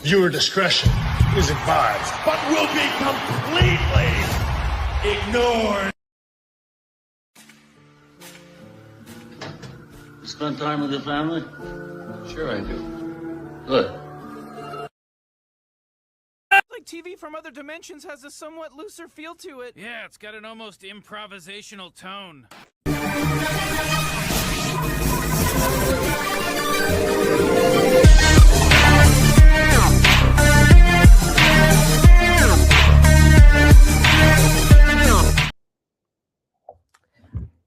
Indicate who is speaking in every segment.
Speaker 1: Viewer discretion is advised.
Speaker 2: But will be completely ignored.
Speaker 3: Spend time with your family?
Speaker 4: Sure I do.
Speaker 3: Good.
Speaker 5: Like TV from other dimensions has a somewhat looser feel to it.
Speaker 6: Yeah, it's got an almost improvisational tone.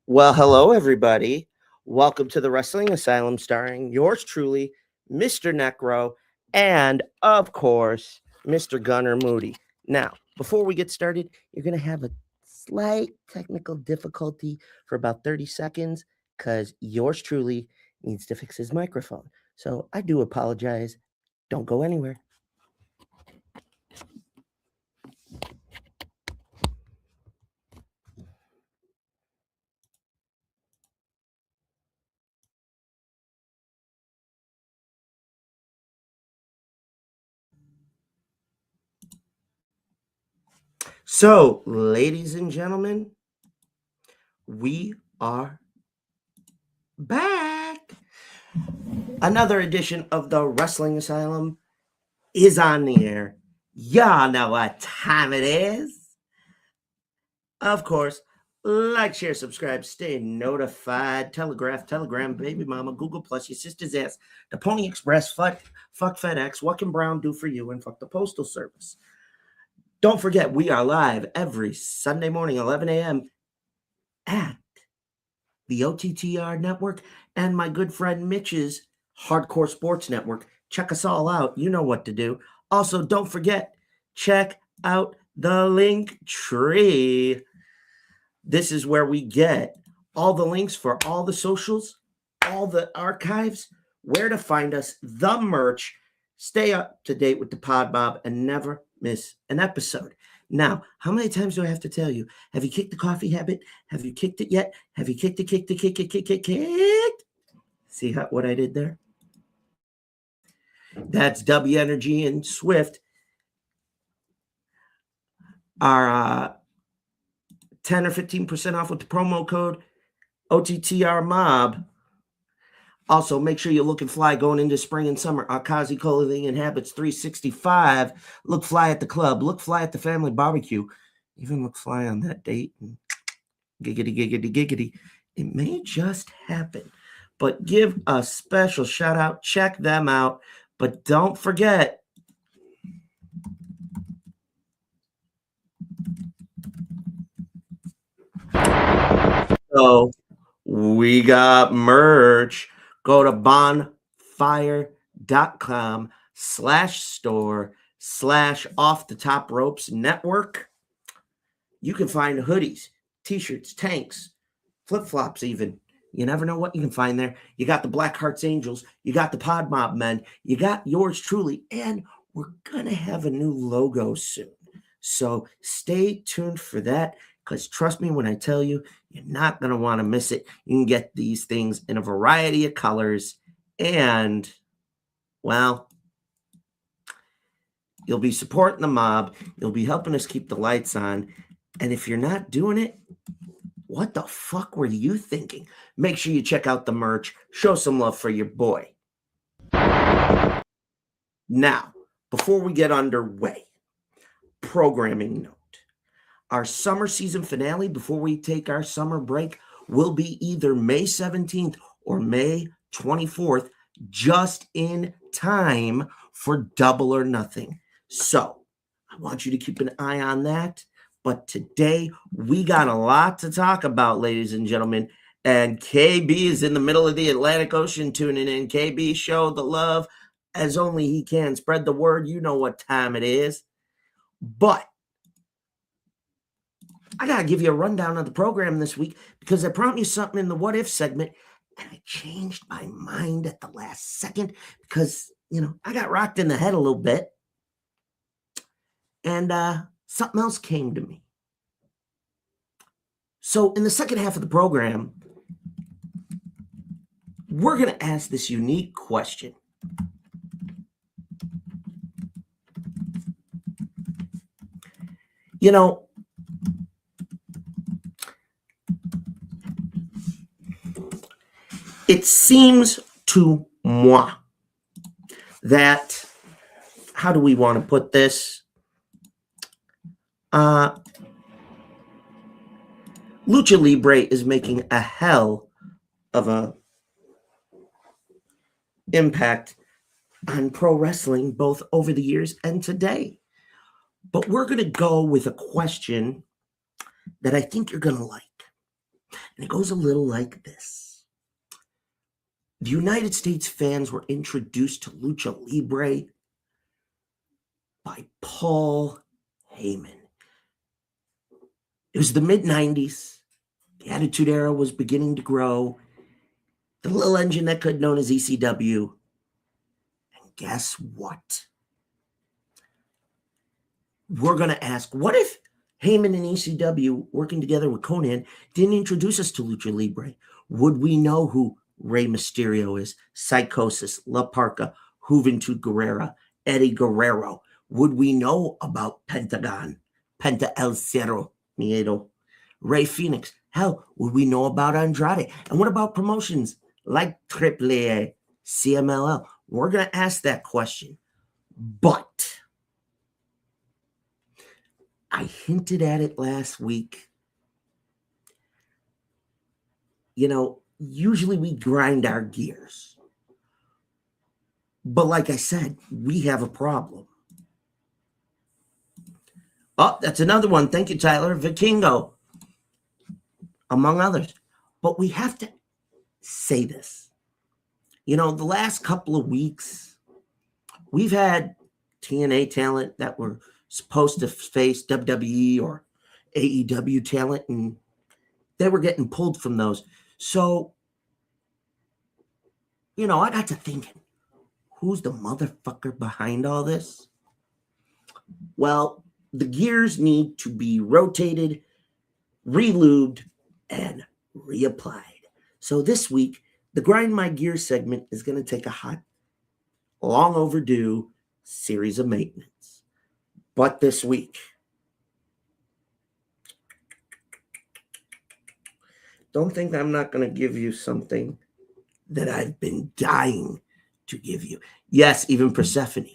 Speaker 7: Well, hello, everybody. Welcome to the Wrestling Asylum, starring yours truly, Mr. Nekro, and, of course, Mr. Gunner Moody. Now, before we get started, you're going to have a slight technical difficulty for about 30 seconds because yours truly needs to fix his microphone. So I do apologize. Don't go anywhere. So, ladies and gentlemen, we are back. Another edition of the Wrestling Asylum is on the air. Y'all know what time it is. Of course, like, share, subscribe, stay notified. Telegram, baby mama, Google Plus, your sister's ass, the Pony Express, fuck FedEx, what can Brown do for you, and fuck the Postal Service. Don't forget, we are live every Sunday morning, 11 a.m. at the OTTR Network and my good friend Mitch's Hardcore Sports Network. Check us all out. You know what to do. Also, don't forget, check out the link tree. This is where we get all the links for all the socials, all the archives, where to find us, the merch. Stay up to date with the Pod Bob and never miss an episode. Now, how many times do I have to tell you? Have you kicked the coffee habit? Have you kicked it yet? Have you kicked? See what I did there? That's W Energy and Swift. Our 10 or 15% off with the promo code OTTR Mob. Also, make sure you're looking fly going into spring and summer. Akazi Clothing and Habits 365. Look fly at the club. Look fly at the family barbecue. Even look fly on that date. And giggity. It may just happen. But give a special shout out. Check them out. But don't forget, so we got merch. Go to bonfire.com/store/off the top ropes network. You can find hoodies, t-shirts, tanks, flip-flops even. You never know what you can find there. You got the Black Hearts Angels. You got the Pod Mob Men. You got yours truly. And we're going to have a new logo soon. So stay tuned for that. Because trust me when I tell you, you're not going to want to miss it. You can get these things in a variety of colors. And, well, you'll be supporting the mob. You'll be helping us keep the lights on. And if you're not doing it, what the fuck were you thinking? Make sure you check out the merch. Show some love for your boy. Now, before we get underway, programming note. Our summer season finale before we take our summer break will be either May 17th or May 24th, just in time for Double or Nothing. So I want you to keep an eye on that. But today we got a lot to talk about, ladies and gentlemen. And KB is in the middle of the Atlantic Ocean tuning in. KB, show the love as only he can. Spread the word. You know what time it is. But I got to give you a rundown of the program this week because I promised you something in the What If segment, and I changed my mind at the last second because, I got rocked in the head a little bit. And something else came to me. So in the second half of the program, we're going to ask this unique question. You know, it seems to moi that, how do we want to put this? Lucha Libre is making a hell of a impact on pro wrestling, both over the years and today. But we're going to go with a question that I think you're going to like. And it goes a little like this. The United States fans were introduced to Lucha Libre by Paul Heyman. It was the mid-90s. The Attitude Era was beginning to grow. The little engine that could known as ECW. And guess what? We're going to ask, what if Heyman and ECW working together with Conan didn't introduce us to Lucha Libre? Would we know who Rey Mysterio is, Psychosis, La Parca, Juventud Guerrera, Eddie Guerrero? Would we know about Pentagon, Penta El Cerro Miedo, Rey Fenix? Hell, would we know about Andrade? And what about promotions like AAA, CMLL? We're going to ask that question. But I hinted at it last week. You know, usually we grind our gears. But like I said, we have a problem. Oh, that's another one. Thank you, Tyler. Vikingo, among others. But we have to say this. You know, the last couple of weeks, we've had TNA talent that were supposed to face WWE or AEW talent, and they were getting pulled from those. So, you know, I got to thinking, who's the motherfucker behind all this? Well, the gears need to be rotated, relubed, and reapplied. So this week, the Grind My Gears segment is going to take a hot, long overdue series of maintenance. But this week, don't think I'm not going to give you something that I've been dying to give you. Yes, even Persephone.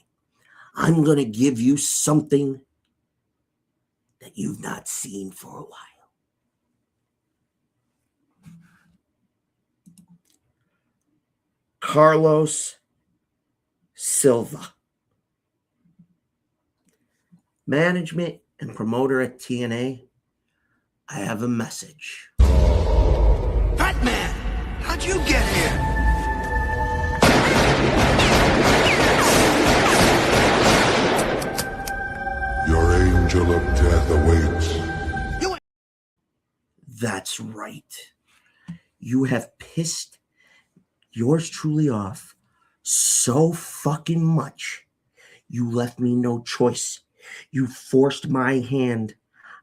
Speaker 7: I'm going to give you something that you've not seen for a while. Carlos Silva. Management and promoter at TNA, I have a message.
Speaker 2: Batman, how'd you get here?
Speaker 8: Your angel of death awaits.
Speaker 7: That's right. You have pissed yours truly off so fucking much. You left me no choice. You forced my hand.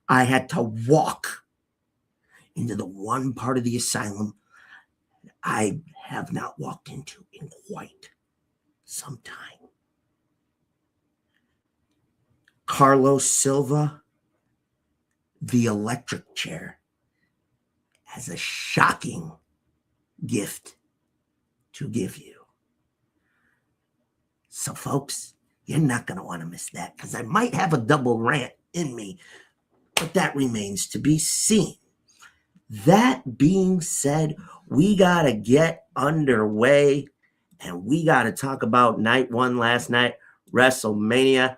Speaker 7: I had to walk into the one part of the asylum I have not walked into in quite some time. Carlos Silva, the electric chair, has a shocking gift to give you. So, folks, you're not going to want to miss that, because I might have a double rant in me, but that remains to be seen. That being said, we got to get underway, and we got to talk about Night One last night, WrestleMania.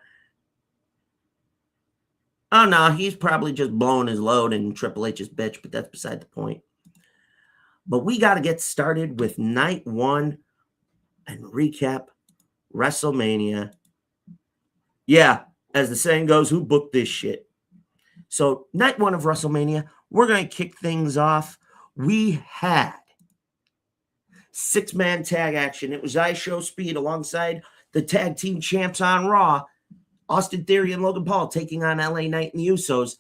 Speaker 7: Oh, no, he's probably just blowing his load in Triple H's bitch, but that's beside the point. But we got to get started with Night One and recap WrestleMania. Yeah, as the saying goes, who booked this shit? So, Night One of WrestleMania, we're going to kick things off. We had 6-man tag action. It was Show Speed alongside the tag team champs on Raw, Austin Theory and Logan Paul taking on LA Knight and the Usos.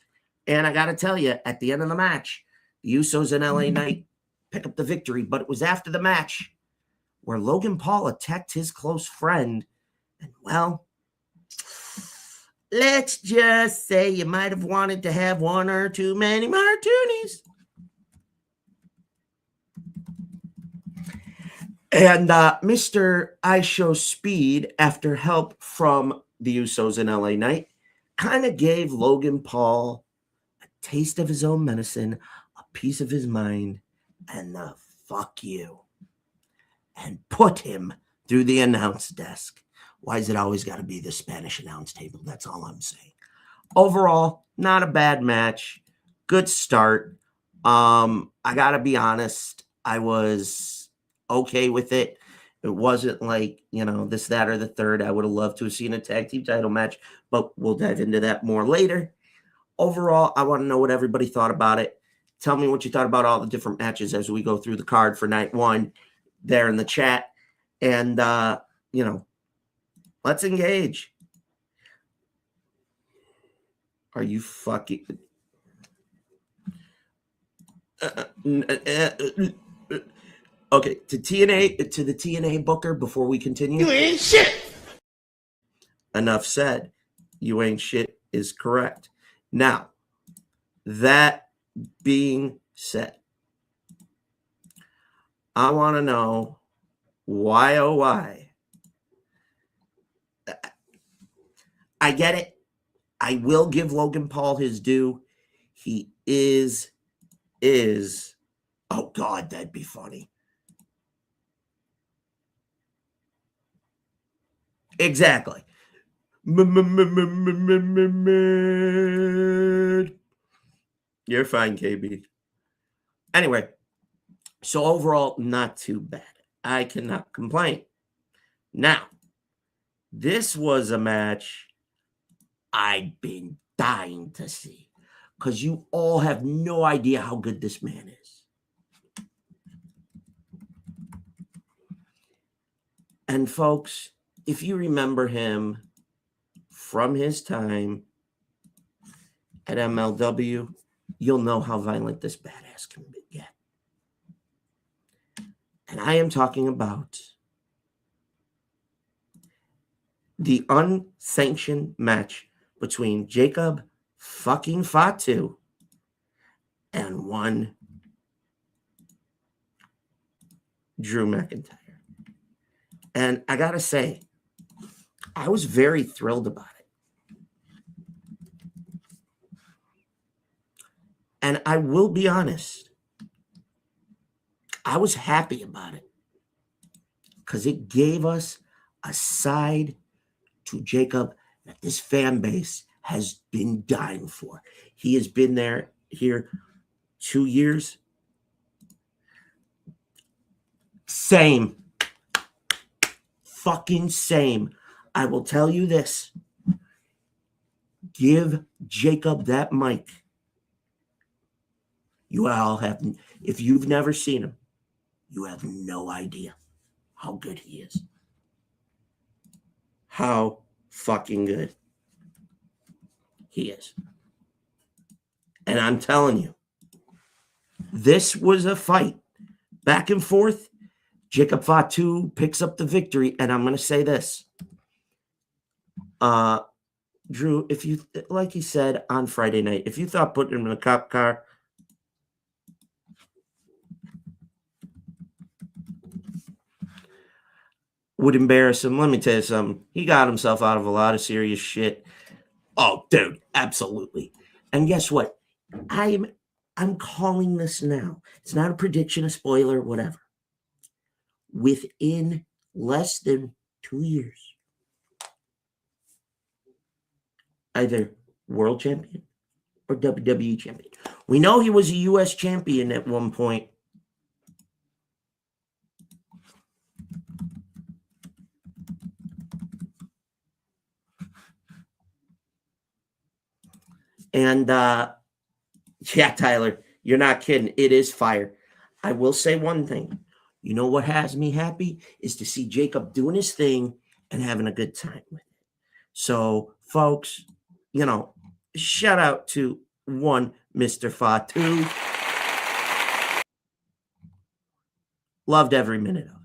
Speaker 7: And I got to tell you, at the end of the match, the Usos and LA Knight pick up the victory. But it was after the match where Logan Paul attacked his close friend. And, well, let's just say you might have wanted to have one or too many martinis. And Mr. I Show Speed, after help from the Usos in LA Knight, kind of gave Logan Paul a taste of his own medicine, a piece of his mind, and the fuck you. And put him through the announce desk. Why is it always got to be the Spanish announce table? That's all I'm saying. Overall, not a bad match. Good start. I got to be honest. I was okay with it. It wasn't like, this, that, or the third. I would have loved to have seen a tag team title match, but we'll dive into that more later. Overall, I want to know what everybody thought about it. Tell me what you thought about all the different matches as we go through the card for night one there in the chat. And, let's engage. Are you fucking... Okay, to the TNA booker before we continue.
Speaker 1: You ain't shit.
Speaker 7: Enough said. You ain't shit is correct. Now, that being said, I want to know why, oh why. I get it. I will give Logan Paul his due. He is, oh God, that'd be funny. Exactly. You're fine, KB. Anyway, so overall, not too bad. I cannot complain. Now, this was a match I've been dying to see because you all have no idea how good this man is. And folks, if you remember him from his time at MLW, you'll know how violent this badass can get. And I am talking about the unsanctioned match between Jacob fucking Fatu and one Drew McIntyre. And I gotta say, I was very thrilled about it. And I will be honest, I was happy about it because it gave us a side to Jacob that this fan base has been dying for. He has been here 2 years. Same. Fucking same. I will tell you this. Give Jacob that mic. You all have, if you've never seen him, you have no idea how good he is. How fucking good he is. And I'm telling you, this was a fight. Back and forth. Jacob Fatu picks up the victory. And I'm going to say this. Drew, if you, like he said on Friday night, if you thought putting him in a cop car would embarrass him, let me tell you something. He got himself out of a lot of serious shit. Oh, dude, absolutely. And guess what? I'm calling this now. It's not a prediction, a spoiler, whatever. Within less than 2 years, either world champion or WWE champion. We know he was a U.S. champion at one point. And, yeah, Tyler, you're not kidding. It is fire. I will say one thing. You know what has me happy is to see Jacob doing his thing and having a good time with it. So, folks, shout out to one Mr. Fatu. Loved every minute of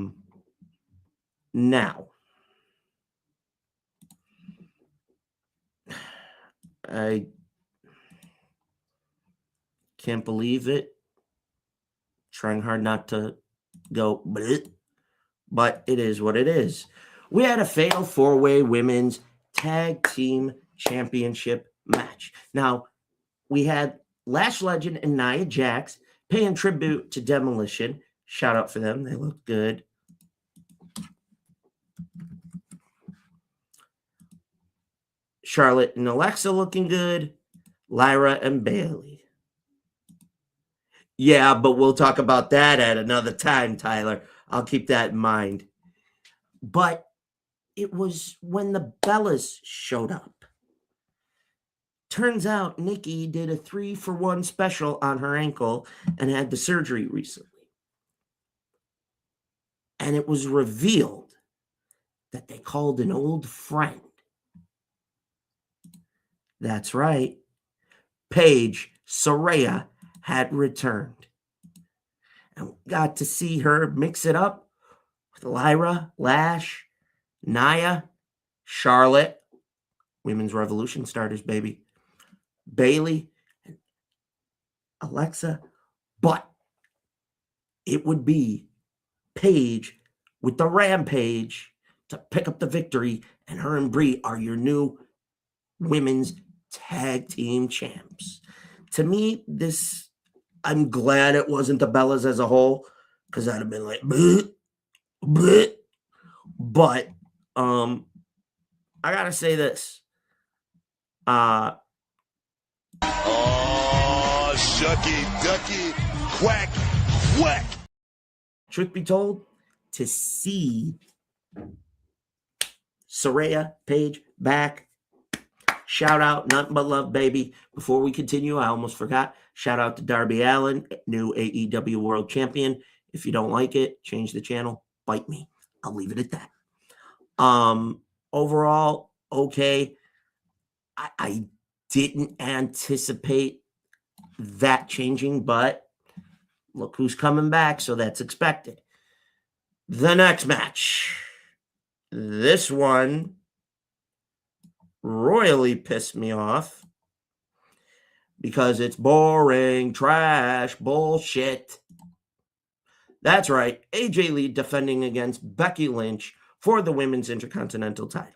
Speaker 7: it. Now, I can't believe it. Trying hard not to go, but it is what it is. We had a fatal 4-way women's tag team championship match. Now, we had Lash Legend and Nia Jax paying tribute to Demolition. Shout out for them. They look good. Charlotte and Alexa looking good. Lyra and Bailey. Yeah, but we'll talk about that at another time, Tyler. I'll keep that in mind. But it was when the Bellas showed up. Turns out Nikki did a 3-for-1 special on her ankle and had the surgery recently. And it was revealed that they called an old friend. That's right. Paige Saraya had returned. And we got to see her mix it up with Lyra, Lash, Nia, Charlotte, Women's Revolution starters, baby, Bailey, and Alexa. But it would be Paige with the Rampage to pick up the victory, and her and Brie are your new women's tag team champs. To me, this, I'm glad it wasn't the Bellas as a whole, because I'd have been like, bleh, bleh. But I gotta say this.
Speaker 9: Oh, shucky, ducky, quack, quack.
Speaker 7: Truth be told, to see Saraya Paige back, shout out, nothing but love, baby. Before we continue, I almost forgot. Shout out to Darby Allin, new AEW World Champion. If you don't like it, change the channel. Bite me. I'll leave it at that. Overall, okay. I didn't anticipate that changing, but look who's coming back, so that's expected. The next match. This one royally pissed me off because it's boring, trash, bullshit. That's right. AJ Lee defending against Becky Lynch for the Women's Intercontinental title.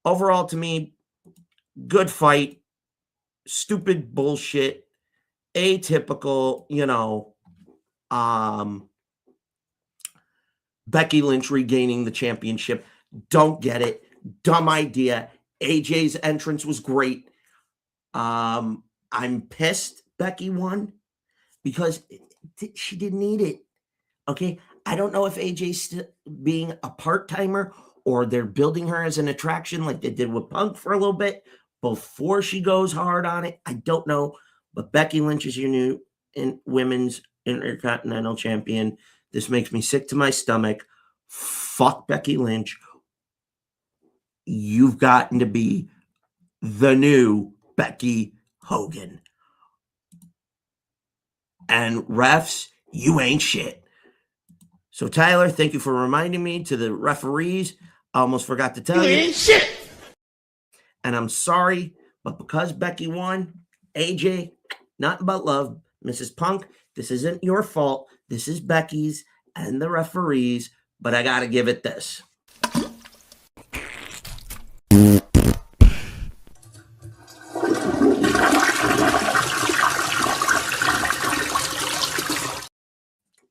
Speaker 7: Overall, to me, good fight. Stupid bullshit. Atypical, Becky Lynch regaining the championship. Don't get it. Dumb idea. AJ's entrance was great. I'm pissed Becky won because she didn't need it. Okay, I don't know if AJ's being a part-timer or they're building her as an attraction like they did with Punk for a little bit before she goes hard on it. I don't know, but Becky Lynch is your new Women's Intercontinental Champion. This makes me sick to my stomach. Fuck Becky Lynch. You've gotten to be the new Becky Hogan. And refs, you ain't shit. So, Tyler, thank you for reminding me. To the referees, I almost forgot to tell you.
Speaker 1: You ain't shit.
Speaker 7: And I'm sorry, but because Becky won, AJ, nothing but love. Mrs. Punk, this isn't your fault. This is Becky's and the referees, but I got to give it this.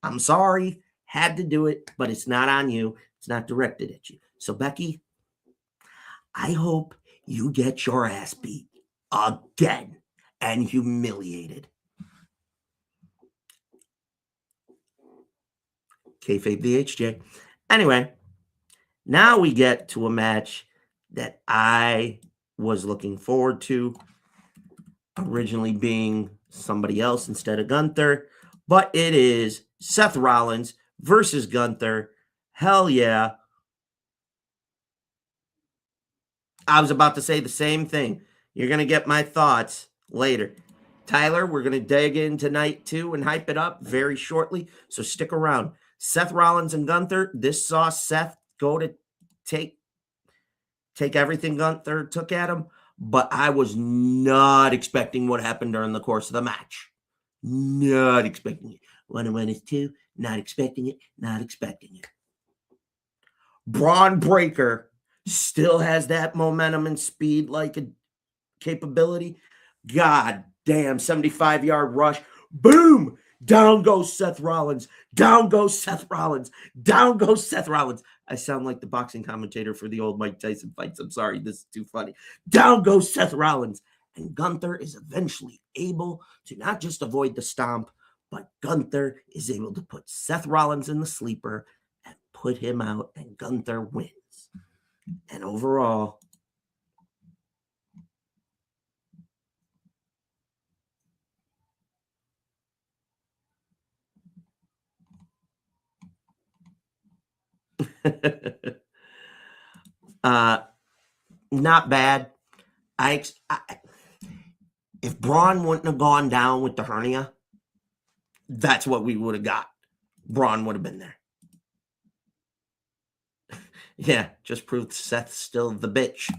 Speaker 7: I'm sorry, had to do it, but it's not on you. It's not directed at you. So, Becky, I hope you get your ass beat again and humiliated. Kayfabe the HJ. Anyway, now we get to a match that I was looking forward to, originally being somebody else instead of Gunther, but it is Seth Rollins versus Gunther. Hell yeah. I was about to say the same thing. You're going to get my thoughts later. Tyler, we're going to dig into night 2 and hype it up very shortly, so stick around. Seth Rollins and Gunther, this saw Seth go to take everything Gunther took at him, but I was not expecting what happened during the course of the match. Not expecting it. 1-1 is 2. Not expecting it. Not expecting it. Braun Breaker still has that momentum and speed like a capability. God damn, 75-yard rush. Boom! Down goes Seth Rollins. Down goes Seth Rollins. Down goes Seth Rollins. I sound like the boxing commentator for the old Mike Tyson fights. I'm sorry, this is too funny. Down goes Seth Rollins. And Gunther is eventually able to not just avoid the stomp, but Gunther is able to put Seth Rollins in the sleeper and put him out, and Gunther wins. And overall, not bad. If Braun wouldn't have gone down with the hernia, that's what we would have got. Braun would have been there. Yeah, just proved Seth's still the bitch.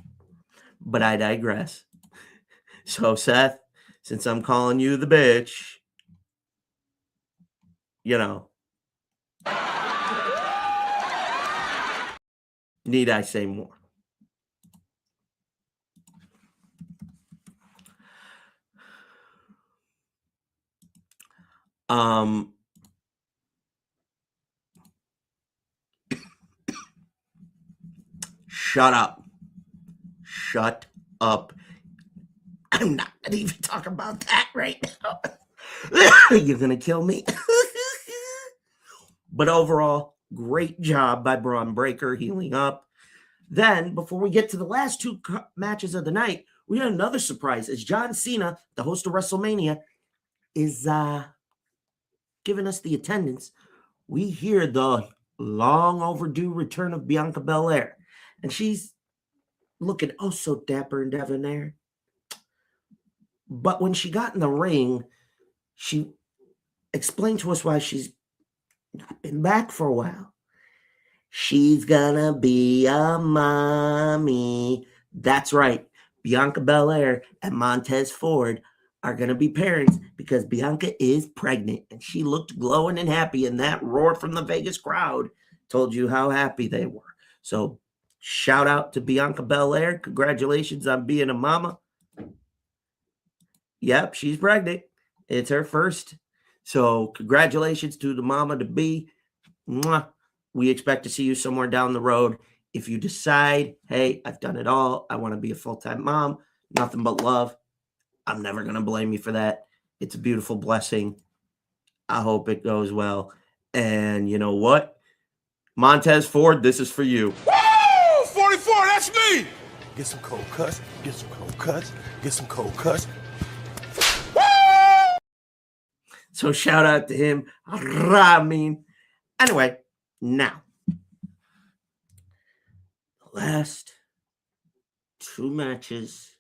Speaker 7: But I digress. So, Seth, since I'm calling you the bitch, you know, need I say more? Shut up. Shut up. I'm not going to even talk about that right now. You're going to kill me. But overall, great job by Braun Breaker healing up. Then, before we get to the last two matches of the night, we had another surprise as John Cena, the host of WrestleMania, is giving us the attendance. We hear the long overdue return of Bianca Belair. And she's looking oh so dapper and debonair. But when she got in the ring, she explained to us why she's not been back for a while. She's gonna be a mommy. That's right. Bianca Belair and Montez Ford are gonna be parents because Bianca is pregnant, and she looked glowing and happy, and that roar from the Vegas crowd told you how happy they were. So shout out to Bianca Belair. Congratulations on being a mama. Yep, she's pregnant. It's her first. So congratulations to the mama to be. Mwah. We expect to see you somewhere down the road. If you decide, hey, I've done it all, I want to be a full-time mom, nothing but love, I'm never going to blame you for that. It's a beautiful blessing. I hope it goes well. And you know what? Montez Ford, this is for you.
Speaker 9: Woo! 44, that's me!
Speaker 2: Get some cold cuts, get some cold cuts, get some cold cuts.
Speaker 7: So shout out to him. Ramin. Anyway, now, the last two matches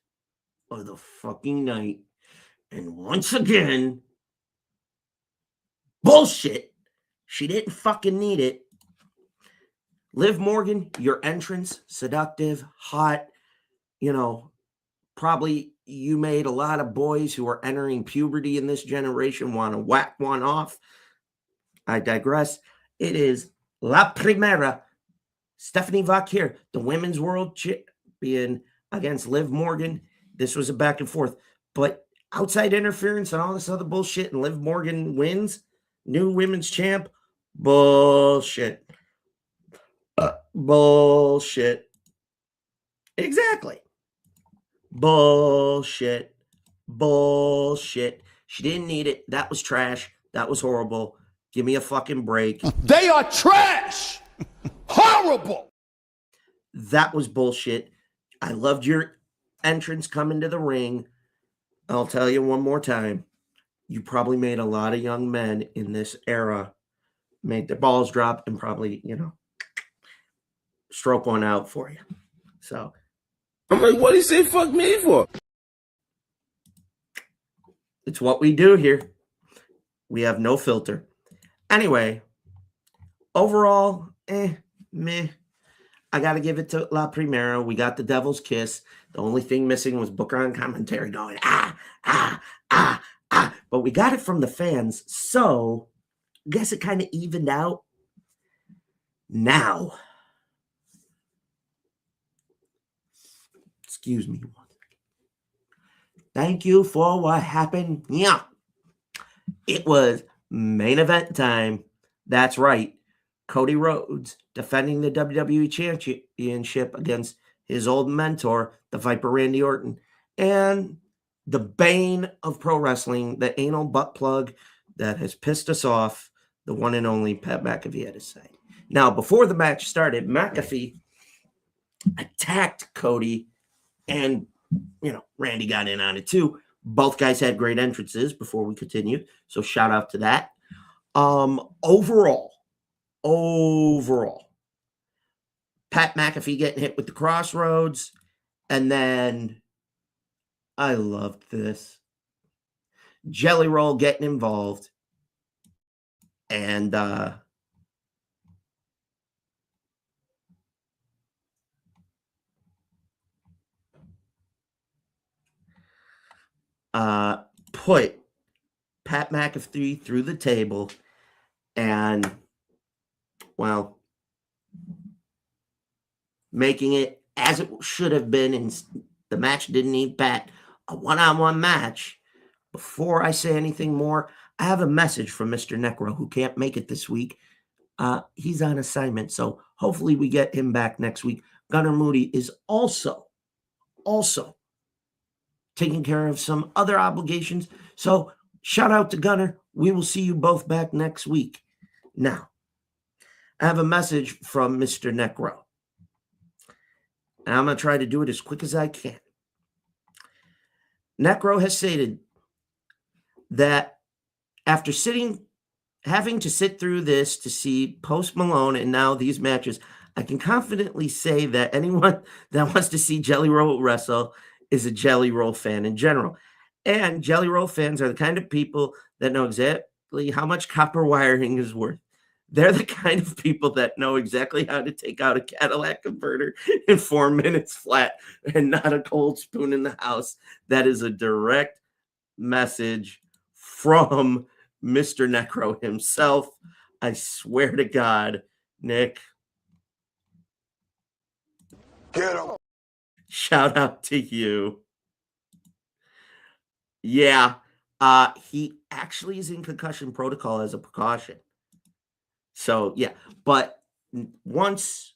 Speaker 7: of the fucking night. And once again, bullshit. She didn't fucking need it. Liv Morgan, your entrance, seductive, hot, you know, probably you made a lot of boys who are entering puberty in this generation want to whack one off. I digress. It is La Primera. Stephanie Vakir, the women's world champion against Liv Morgan. This was a back and forth. But outside interference and all this other bullshit, and Liv Morgan wins. New women's champ. Bullshit. Bullshit. Exactly. Bullshit. Bullshit. She didn't need it. That was trash. That was horrible. Give me a fucking break.
Speaker 9: They are trash! Horrible!
Speaker 7: That was bullshit. I loved your entrance coming to the ring. I'll tell you one more time. You probably made a lot of young men in this era made their balls drop and probably, you know, stroke one out for you. So
Speaker 9: I'm like, what do you say fuck me for?
Speaker 7: it's what we do here. We have no filter. Anyway, overall, meh. I got to give it to La Primera. We got the Devil's Kiss. The only thing missing was Booker on commentary going, ah, ah, ah, ah. But we got it from the fans. So I guess it kind of evened out. Now, excuse me. Thank you for what happened. Yeah. It was main event time. That's right. Cody Rhodes defending the WWE Championship against his old mentor, the Viper Randy Orton, and the bane of pro wrestling, the anal butt plug that has pissed us off, the one and only Pat McAfee had to say. Now, before the match started, McAfee attacked Cody, and, Randy got in on it too. Both guys had great entrances before we continued, so shout out to that. Overall, Pat McAfee getting hit with the crossroads, and then I loved this. Jelly Roll getting involved, and put Pat McAfee through the table, and, well, making it as it should have been, and the match didn't need Pat, a one-on-one match. Before I say anything more, I have a message from Mr. Nekro, who can't make it this week. He's on assignment, so hopefully we get him back next week. Gunnar Moody is also taking care of some other obligations. So shout out to Gunnar. We will see you both back next week. Now, I have a message from Mr. Nekro. And I'm going to try to do it as quick as I can. Nekro has stated that after having to sit through this to see Post Malone and now these matches, I can confidently say that anyone that wants to see Jelly Roll wrestle is a Jelly Roll fan in general. And Jelly Roll fans are the kind of people that know exactly how much copper wiring is worth. They're the kind of people that know exactly how to take out a Cadillac converter in 4 minutes flat and not a cold spoon in the house. That is a direct message from Mr. Nekro himself. I swear to God, Nick.
Speaker 8: Get him.
Speaker 7: Shout out to you. Yeah, he actually is in concussion protocol as a precaution. So, yeah, but once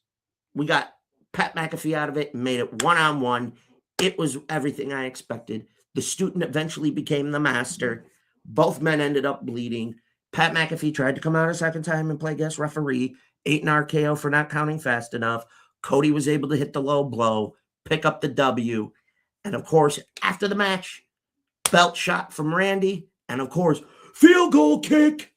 Speaker 7: we got Pat McAfee out of it and made it one-on-one, it was everything I expected. The student eventually became the master. Both men ended up bleeding. Pat McAfee tried to come out a second time and play guest referee, ate an RKO for not counting fast enough. Cody was able to hit the low blow, pick up the W. And, of course, after the match, belt shot from Randy. And, of course, field goal kick.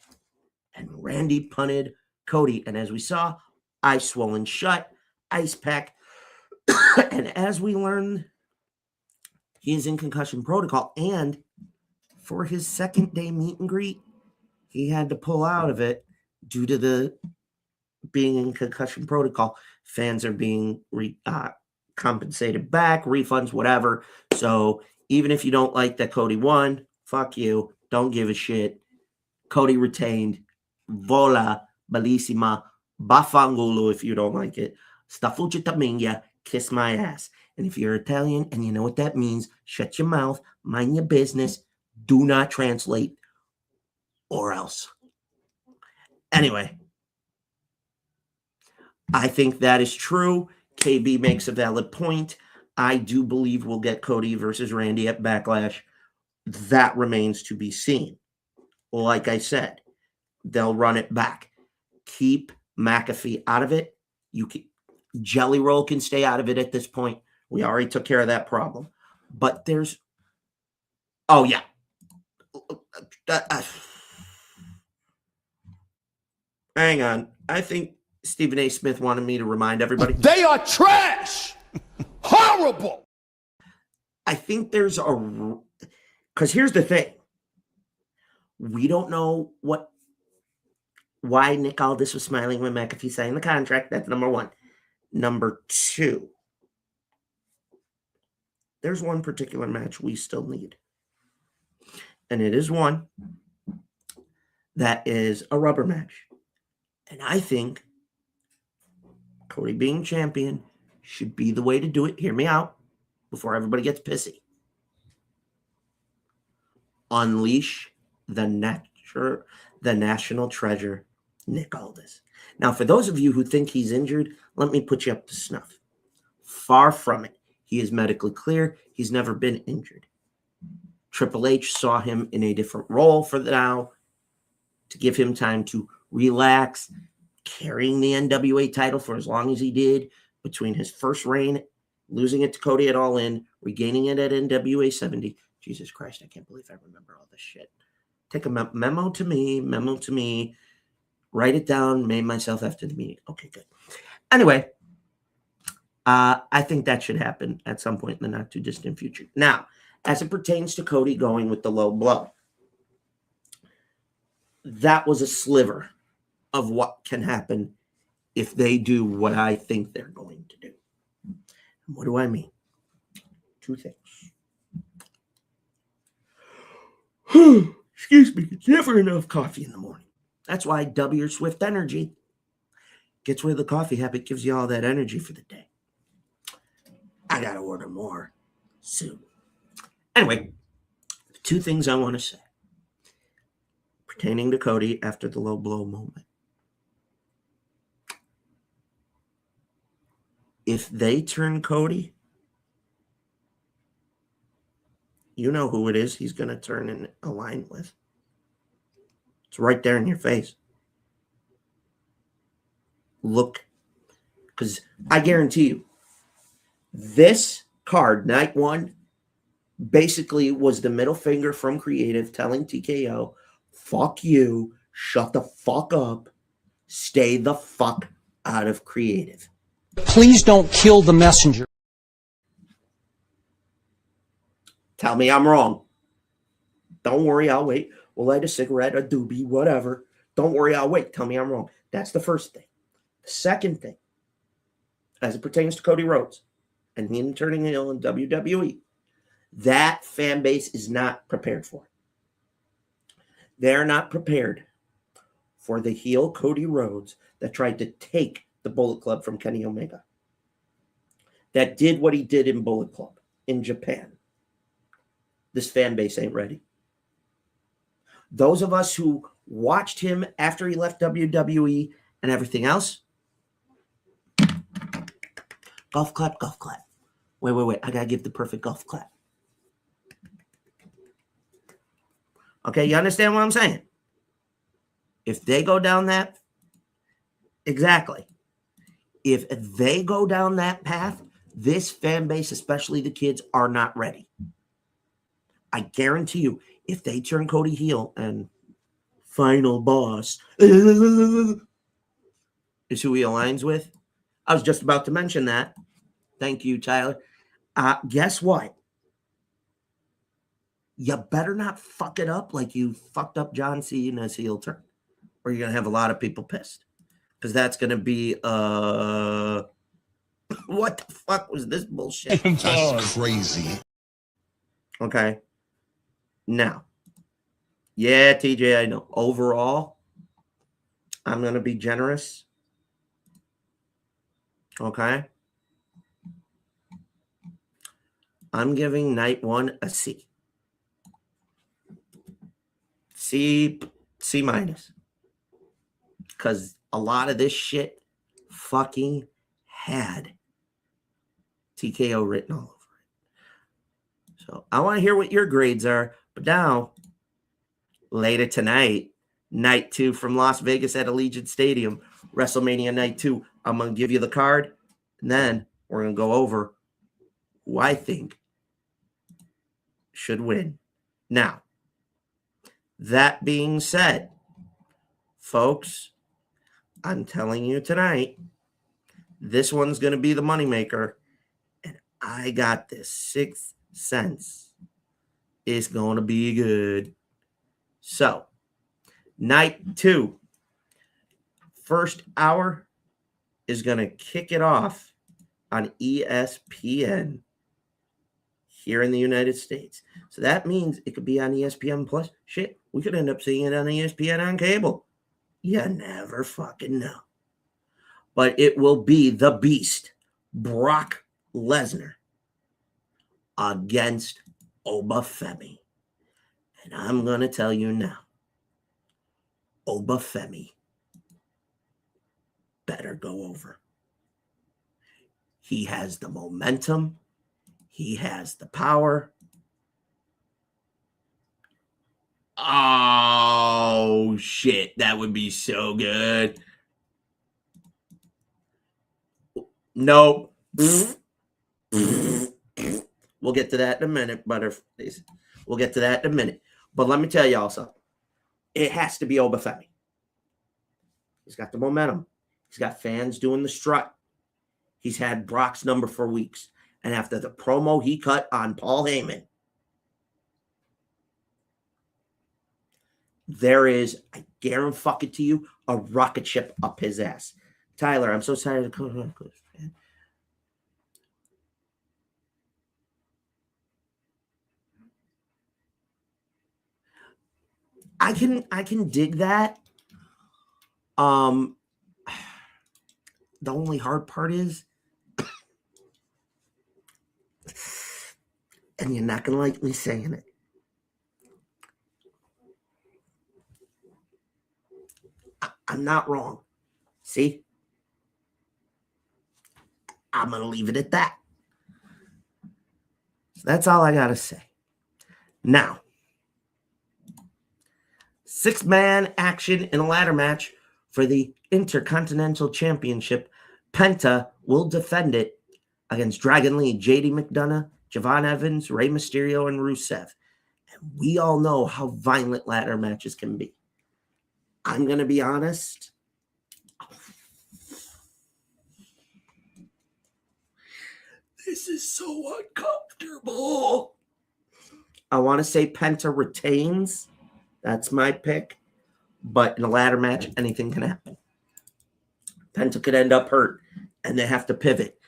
Speaker 7: And Randy punted Cody. And as we saw, eyes swollen shut, ice pack. And as we learned, he is in concussion protocol. And for his second day meet and greet, he had to pull out of it due to the being in concussion protocol. Fans are being compensated back, refunds, whatever. So even if you don't like that Cody won, fuck you. Don't give a shit. Cody retained. Vola, bellissima, bafangulu if you don't like it. Stafuccia tamingya, kiss my ass. And if you're Italian and you know what that means, shut your mouth, mind your business, do not translate, or else. Anyway, I think that is true. KB makes a valid point. I do believe we'll get Cody versus Randy at Backlash. That remains to be seen. Like I said, they'll run it back. Keep McAfee out of it. Jelly Roll can stay out of it at this point. We already took care of that problem. But there's... Oh, yeah. Hang on. I think Stephen A. Smith wanted me to remind everybody.
Speaker 9: They are trash! Horrible!
Speaker 7: I think there's a... Because here's the thing. We don't know why Nick Aldis was smiling when McAfee signed the contract. That's number one. number 2. There's one particular match we still need. And it is one that is a rubber match. And I think Cody being champion should be the way to do it. Hear me out before everybody gets pissy. Unleash the national treasure, Nick Aldis. Now, for those of you who think he's injured, let me put you up to snuff. Far from it. He is medically clear. He's never been injured. Triple H saw him in a different role for now to give him time to relax, carrying the NWA title for as long as he did between his first reign, losing it to Cody at All In, regaining it at NWA 70. Jesus Christ, I can't believe I remember all this shit. Take a memo to me, write it down, made myself after the meeting. Okay, good. Anyway, I think that should happen at some point in the not too distant future. Now, as it pertains to Cody going with the low blow, that was a sliver of what can happen if they do what I think they're going to do. And what do I mean? 2 things. Excuse me, it's never enough coffee in the morning. That's why W Swift Energy gets rid of the coffee habit, gives you all that energy for the day. I got to order more soon. Anyway, 2 things I want to say pertaining to Cody after the low blow moment. If they turn Cody, you know who it is he's going to turn and align with. It's right there in your face. Look, because I guarantee you, this card, Night 1, basically was the middle finger from Creative telling TKO, fuck you, shut the fuck up, stay the fuck out of Creative.
Speaker 10: Please don't kill the messenger.
Speaker 7: Tell me I'm wrong. Don't worry, I'll wait. We'll light a cigarette, a doobie, whatever. Don't worry, I'll wait. Tell me I'm wrong. That's the first thing. The second thing, as it pertains to Cody Rhodes and him turning heel in WWE, that fan base is not prepared for it. They're not prepared for the heel Cody Rhodes that tried to take the Bullet Club from Kenny Omega, that did what he did in Bullet Club in Japan. This fan base ain't ready. Those of us who watched him after he left WWE and everything else, golf clap, golf clap. Wait. I got to give the perfect golf clap. Okay, you understand what I'm saying? If they go down that, exactly. If they go down that path, this fan base, especially the kids, are not ready. I guarantee you, if they turn Cody heel and final boss is who he aligns with, I was just about to mention that. Thank you, Tyler. Guess what? You better not fuck it up like you fucked up John Cena's heel turn, or you're going to have a lot of people pissed. Because that's going to be, what the fuck was this bullshit?
Speaker 8: That's crazy.
Speaker 7: Okay. Now, yeah, TJ, I know. Overall, I'm going to be generous. Okay. I'm giving Night 1 a C. C minus. Because a lot of this shit fucking had TKO written all over it. So I want to hear what your grades are. But now, later tonight, Night 2 from Las Vegas at Allegiant Stadium, WrestleMania Night 2. I'm going to give you the card, and then we're going to go over who I think should win. Now, that being said, folks, I'm telling you tonight, this one's going to be the moneymaker, and I got this 6 cents. It's going to be good. So, Night 2, first hour is going to kick it off on ESPN here in the United States. So that means it could be on ESPN Plus. Shit, we could end up seeing it on ESPN on cable. You never fucking know. But it will be the Beast, Brock Lesnar, against Obafemi. And I'm going to tell you now, Obafemi better go over. He has the momentum. He has the power. Oh, shit. That would be so good. Nope. We'll get to that in a minute, Butterface. We'll get to that in a minute. But let me tell y'all something. It has to be Obafemi. He's got the momentum. He's got fans doing the strut. He's had Brock's number for weeks. And after the promo he cut on Paul Heyman, there is, I guarantee to you, a rocket ship up his ass. Tyler, I'm so tired of man. I can dig that. The only hard part is, and you're not gonna like me saying it, I'm not wrong. See? I'm gonna leave it at that. So that's all I gotta say. Now, 6-man action in a ladder match for the Intercontinental Championship. Penta will defend it against Dragon Lee, JD McDonough, Javon Evans, Rey Mysterio, and Rusev. And we all know how violent ladder matches can be. I'm going to be honest. This is so uncomfortable. I want to say Penta retains. That's my pick. But in a ladder match, anything can happen. Penta could end up hurt, and they have to pivot.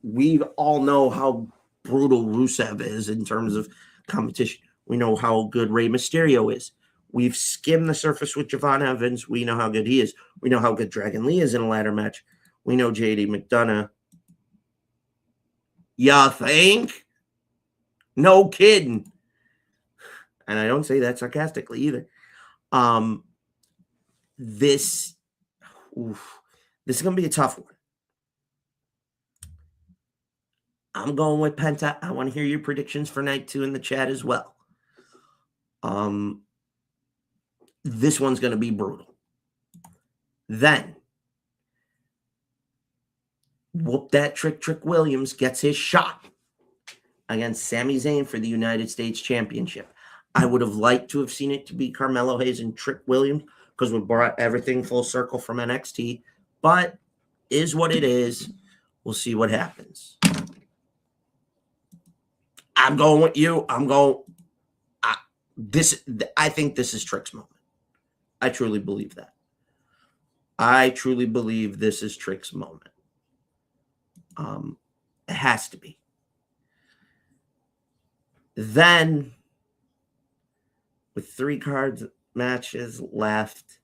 Speaker 7: We all know how brutal Rusev is in terms of competition. We know how good Rey Mysterio is. We've skimmed the surface with Javon Evans. We know how good he is. We know how good Dragon Lee is in a ladder match. We know JD McDonough. Ya think? No kidding. And I don't say that sarcastically either. This is going to be a tough one. I'm going with Penta. I want to hear your predictions for night 2 in the chat as well. This one's going to be brutal. Then, Whoop That Trick Williams gets his shot against Sami Zayn for the United States Championship. I would have liked to have seen it to be Carmelo Hayes and Trick Williams because we brought everything full circle from NXT. But is what it is. We'll see what happens. I'm going with you. I think this is Trick's moment. I truly believe that. I truly believe this is Trick's moment. It has to be. Then, with 3 cards matches left,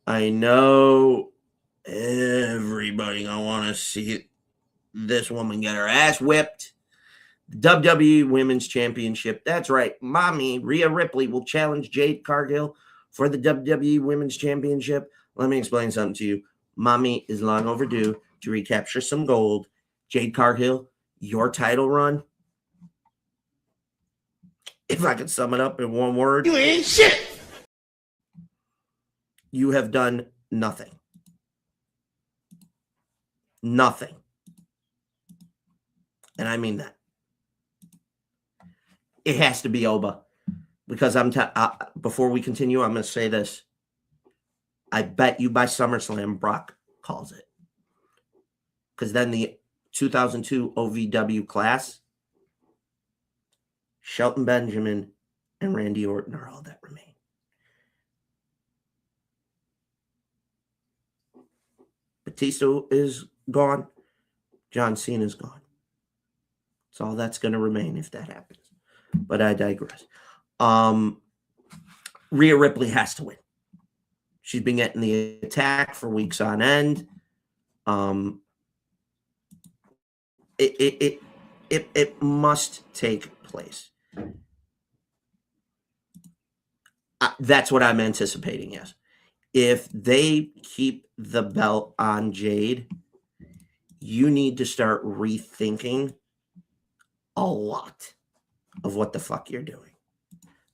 Speaker 7: I know everybody gonna want to see this woman get her ass whipped. WWE Women's Championship. That's right. Mommy, Rhea Ripley, will challenge Jade Cargill for the WWE Women's Championship. Let me explain something to you. Mommy is long overdue to recapture some gold. Jade Cargill, your title run, if I could sum it up in one word,
Speaker 9: You ain't shit.
Speaker 7: You have done nothing. Nothing. And I mean that. It has to be Oba. Because before we continue, I'm going to say this. I bet you by SummerSlam, Brock calls it. Because then the 2002 OVW class, Shelton Benjamin and Randy Orton are all that remain. Batista is gone. John Cena's gone. That's all that's going to remain if that happens. But I digress. Rhea Ripley has to win. She's been getting the attack for weeks on end. It must take place. That's what I'm anticipating, yes. If they keep the belt on Jade, you need to start rethinking a lot of what the fuck you're doing.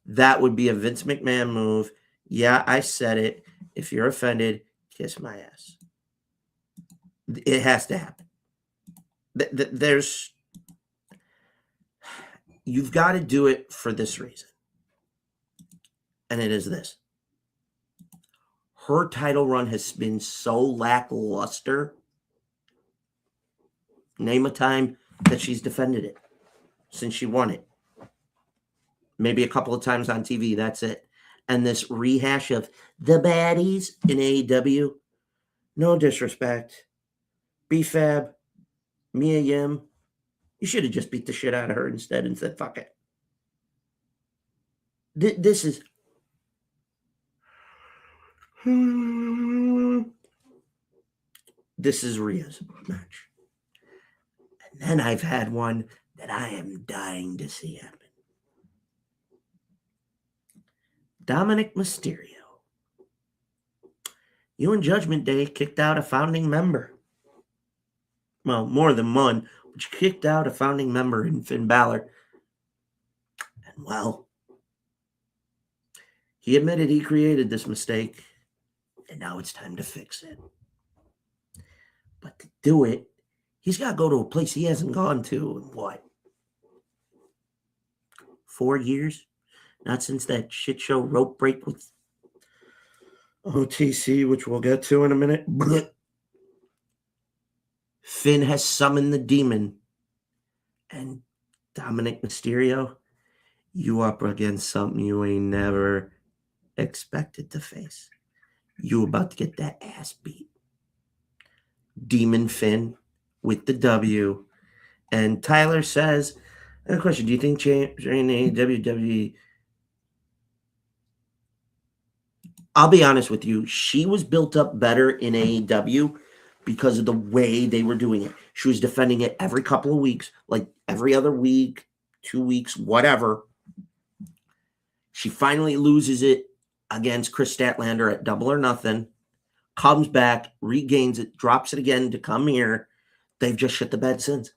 Speaker 7: That would be a Vince McMahon move. Yeah, I said it. If you're offended, kiss my ass. It has to happen. You've got to do it for this reason. And it is this. Her title run has been so lackluster. Name a time that she's defended it since she won it. Maybe a couple of times on TV, that's it. And this rehash of the baddies in AEW, no disrespect. B-Fab, Mia Yim, you should have just beat the shit out of her instead and said, fuck it. This is... This is Rhea's match. And then I've had one that I am dying to see happen. Dominic Mysterio. You and Judgment Day kicked out a founding member. Well, more than one, but you kicked out a founding member in Finn Balor. And well, he admitted he created this mistake, and now it's time to fix it. But to do it, he's got to go to a place he hasn't gone to in what? 4 years? Not since that shit show rope break with OTC, which we'll get to in a minute. Finn has summoned the demon. And Dominic Mysterio, you up against something you ain't never expected to face. You about to get that ass beat. Demon Finn with the W. And Tyler says, I have a question. Do you think WWE... I'll be honest with you. She was built up better in AEW because of the way they were doing it. She was defending it every couple of weeks, like every other week, 2 weeks, whatever. She finally loses it against Chris Statlander at Double or Nothing, comes back, regains it, drops it again to come here. They've just shit the bed since.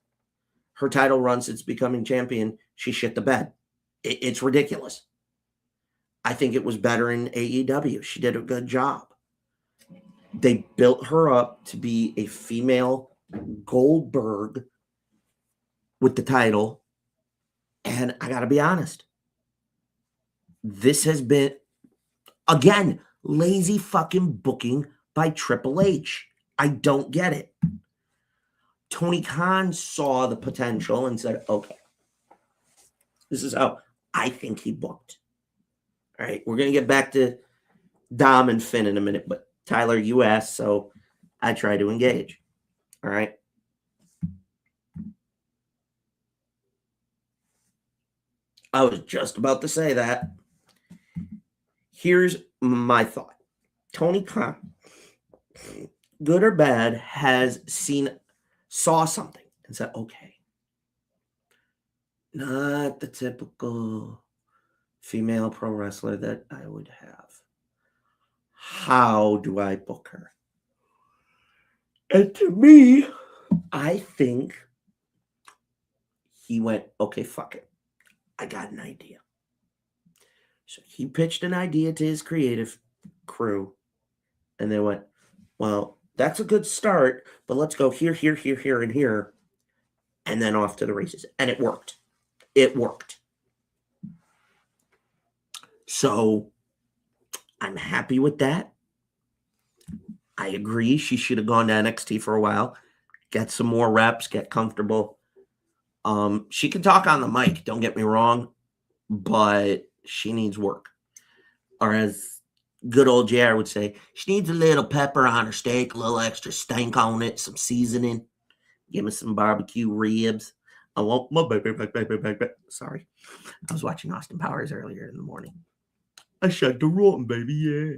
Speaker 7: Her title run since becoming champion, she shit the bed. It's ridiculous. I think it was better in AEW. She did a good job. They built her up to be a female Goldberg with the title. And I got to be honest. This has been, again, lazy fucking booking by Triple H. I don't get it. Tony Khan saw the potential and said, okay, this is how I think he booked. All right, we're going to get back to Dom and Finn in a minute, but Tyler, you asked, so I try to engage. All right. I was just about to say that. Here's my thought. Tony Khan, good or bad, saw something and said, okay, not the typical female pro wrestler that I would have. How do I book her? And to me, I think he went, okay, fuck it. I got an idea. So he pitched an idea to his creative crew, and they went, well, that's a good start, but let's go here, here, here, here, and here, and then off to the races. And it worked. It worked. So I'm happy with that. I agree. She should have gone to NXT for a while, get some more reps, get comfortable. She can talk on the mic, don't get me wrong, but she needs work. Or as good old JR would say, she needs a little pepper on her steak, a little extra stank on it, some seasoning. Give me some barbecue ribs. I want my baby. Sorry. I was watching Austin Powers earlier in the morning. I shot the rotten, baby, yeah.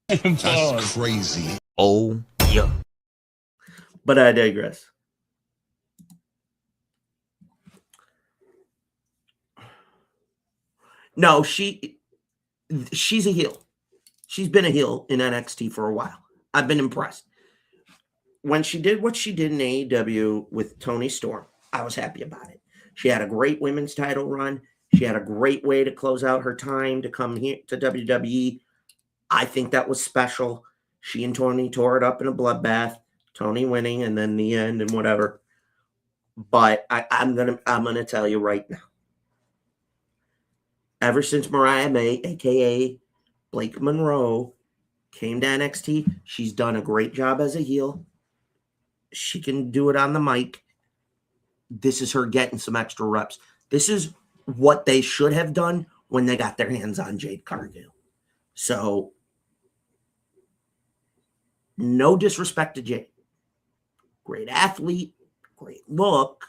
Speaker 8: That's crazy.
Speaker 7: Oh, yeah. But I digress. No, she's a heel. She's been a heel in NXT for a while. I've been impressed. When she did what she did in AEW with Toni Storm, I was happy about it. She had a great women's title run. She had a great way to close out her time to come here to WWE. I think that was special. She and Toni tore it up in a bloodbath. Toni winning, and then the end and whatever. But I'm gonna tell you right now. Ever since Mariah May, aka Blake Monroe, came to NXT, she's done a great job as a heel. She can do it on the mic. This is her getting some extra reps. This is what they should have done when they got their hands on Jade Cargill. So, no disrespect to Jade. Great athlete, great look.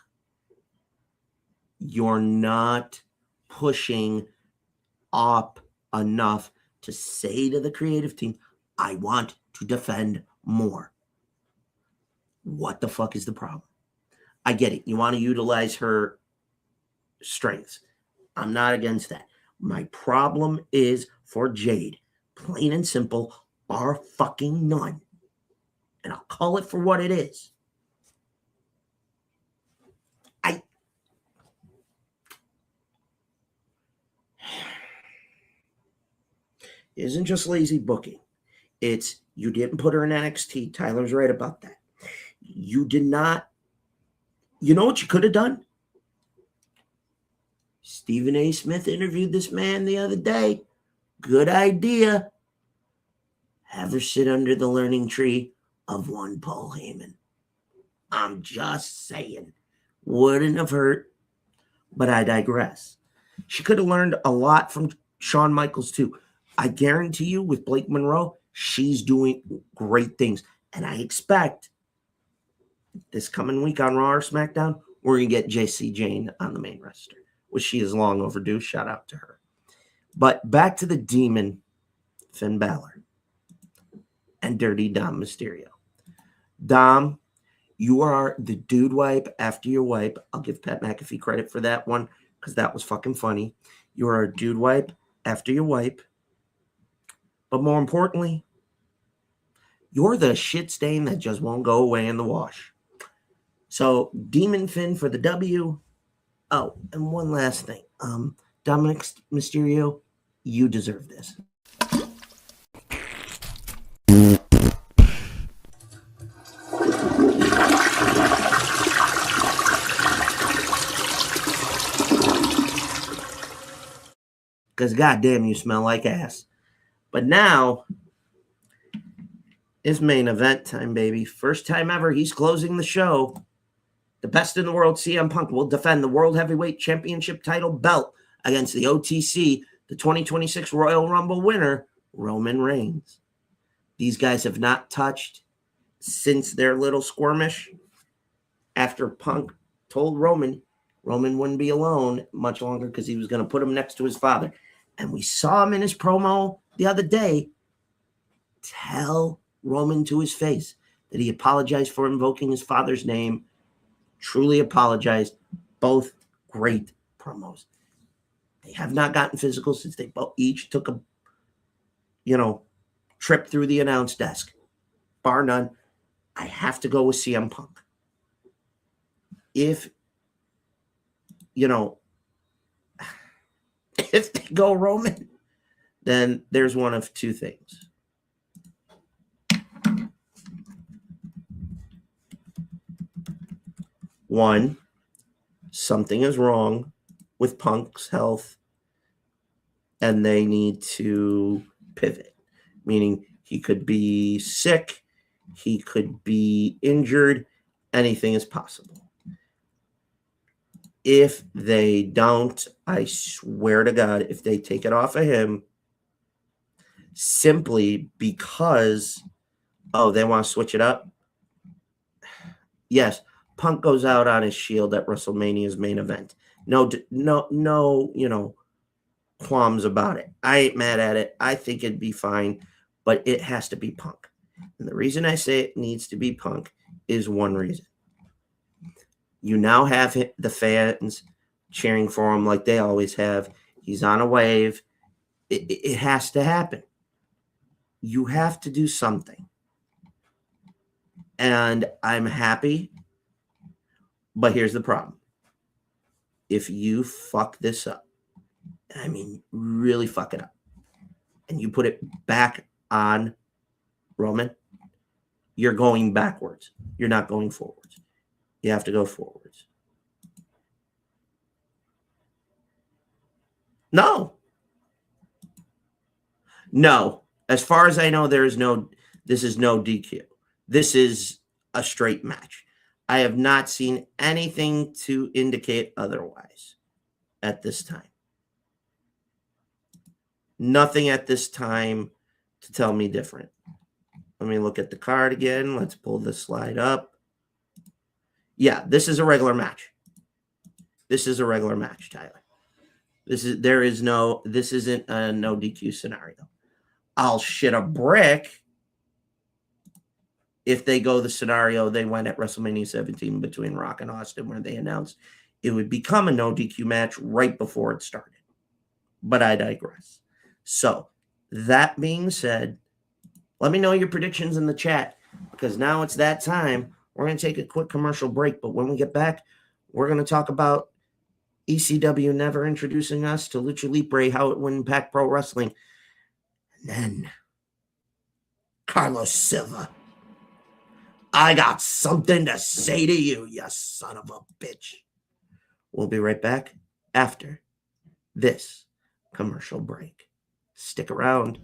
Speaker 7: You're not pushing up enough to say to the creative team, I want to defend more. What the fuck is the problem? I get it. You want to utilize her strengths. I'm not against that. My problem is for Jade, plain and simple, bar fucking none. And I'll call it for what it is. It isn't just lazy booking. It's you didn't put her in NXT. Tyler's right about that. You did not. You know what you could have done? Stephen A. Smith interviewed this man the other day. Good idea. Have her sit under the learning tree of one Paul Heyman. I'm just saying. Wouldn't have hurt. But I digress. She could have learned a lot from Shawn Michaels too. I guarantee you with Blake Monroe, she's doing great things. And I expect this coming week on Raw or SmackDown, we're going to get JC Jane on the main roster, which she is long overdue. Shout out to her. But back to the demon, Finn Balor and Dirty Dom Mysterio. Dom, you are the dude wipe after your wipe. I'll give Pat McAfee credit for that one because that was fucking funny. You are a dude wipe after your wipe. But more importantly, you're the shit stain that just won't go away in the wash. So, Demon Finn for the W. Oh, and one last thing. Dominic Mysterio, you deserve this. Because goddamn, you smell like ass. But now, it's main event time, baby. First time ever, he's closing the show. The best in the world, CM Punk, will defend the World Heavyweight Championship title belt against the OTC, the 2026 Royal Rumble winner, Roman Reigns. These guys have not touched since their little skirmish after Punk told Roman wouldn't be alone much longer because he was going to put him next to his father. And we saw him in his promo the other day tell Roman to his face that he apologized for invoking his father's name. Truly apologized. Both great promos. They have not gotten physical since they both each took a, trip through the announce desk. Bar none. I have to go with CM Punk. If they go Roman, then there's one of two things. One, something is wrong with Punk's health and they need to pivot, meaning he could be sick, he could be injured, anything is possible. if they don't, I swear to God, if they take it off of him simply because, they want to switch it up. Yes, Punk goes out on his shield at WrestleMania's main event. No, qualms about it. I ain't mad at it. I think it'd be fine, but it has to be Punk. And the reason I say it needs to be Punk is one reason. You now have the fans cheering for him like they always have. He's on a wave. It has to happen. You have to do something. And I'm happy, but here's the problem. If you fuck this up, I mean, really fuck it up, and you put it back on Roman, you're going backwards. You're not going forwards. You have to go forwards. No. As far as I know, this is no DQ. This is a straight match. I have not seen anything to indicate otherwise at this time. Nothing at this time to tell me different. Let me look at the card again. Let's pull this slide up. Yeah, this is a regular match. This is a regular match, Tyler. This isn't a no DQ scenario. I'll shit a brick if they go the scenario they went at WrestleMania 17 between Rock and Austin, where they announced it would become a no DQ match right before it started. But I digress. So, that being said, let me know your predictions in the chat, because now it's that time. We're going to take a quick commercial break, but when we get back, we're going to talk about ECW never introducing us to Lucha Libre, how it would impact pro wrestling. And then, Carlos Silva, I got something to say to you, you son of a bitch. We'll be right back after this commercial break. Stick around.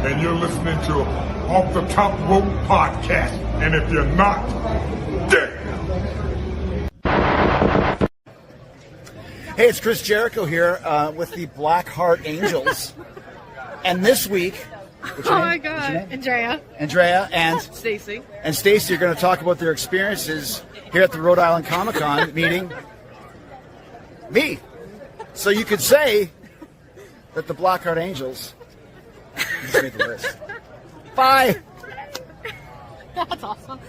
Speaker 1: And you're listening to Off the Top Rope Podcast. And if you're not, dead.
Speaker 9: Hey, it's Chris Jericho here with the Blackheart Angels. And this week...
Speaker 11: Oh my God, Andrea
Speaker 9: and
Speaker 11: Stacy.
Speaker 9: And Stacy are going to talk about their experiences here at the Rhode Island Comic Con meeting me. So you could say that the Blackheart Angels just made the list. Bye.
Speaker 11: That's awesome.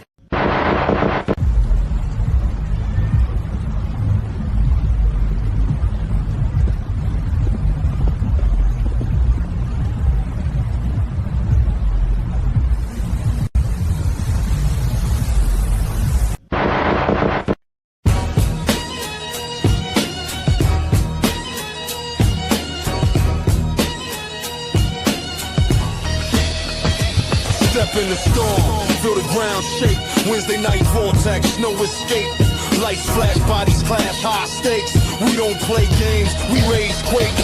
Speaker 2: Step in the storm, feel the ground shake. Wednesday night vortex, no escape. Lights flash, bodies clash, high stakes. We don't play games, we raise quakes.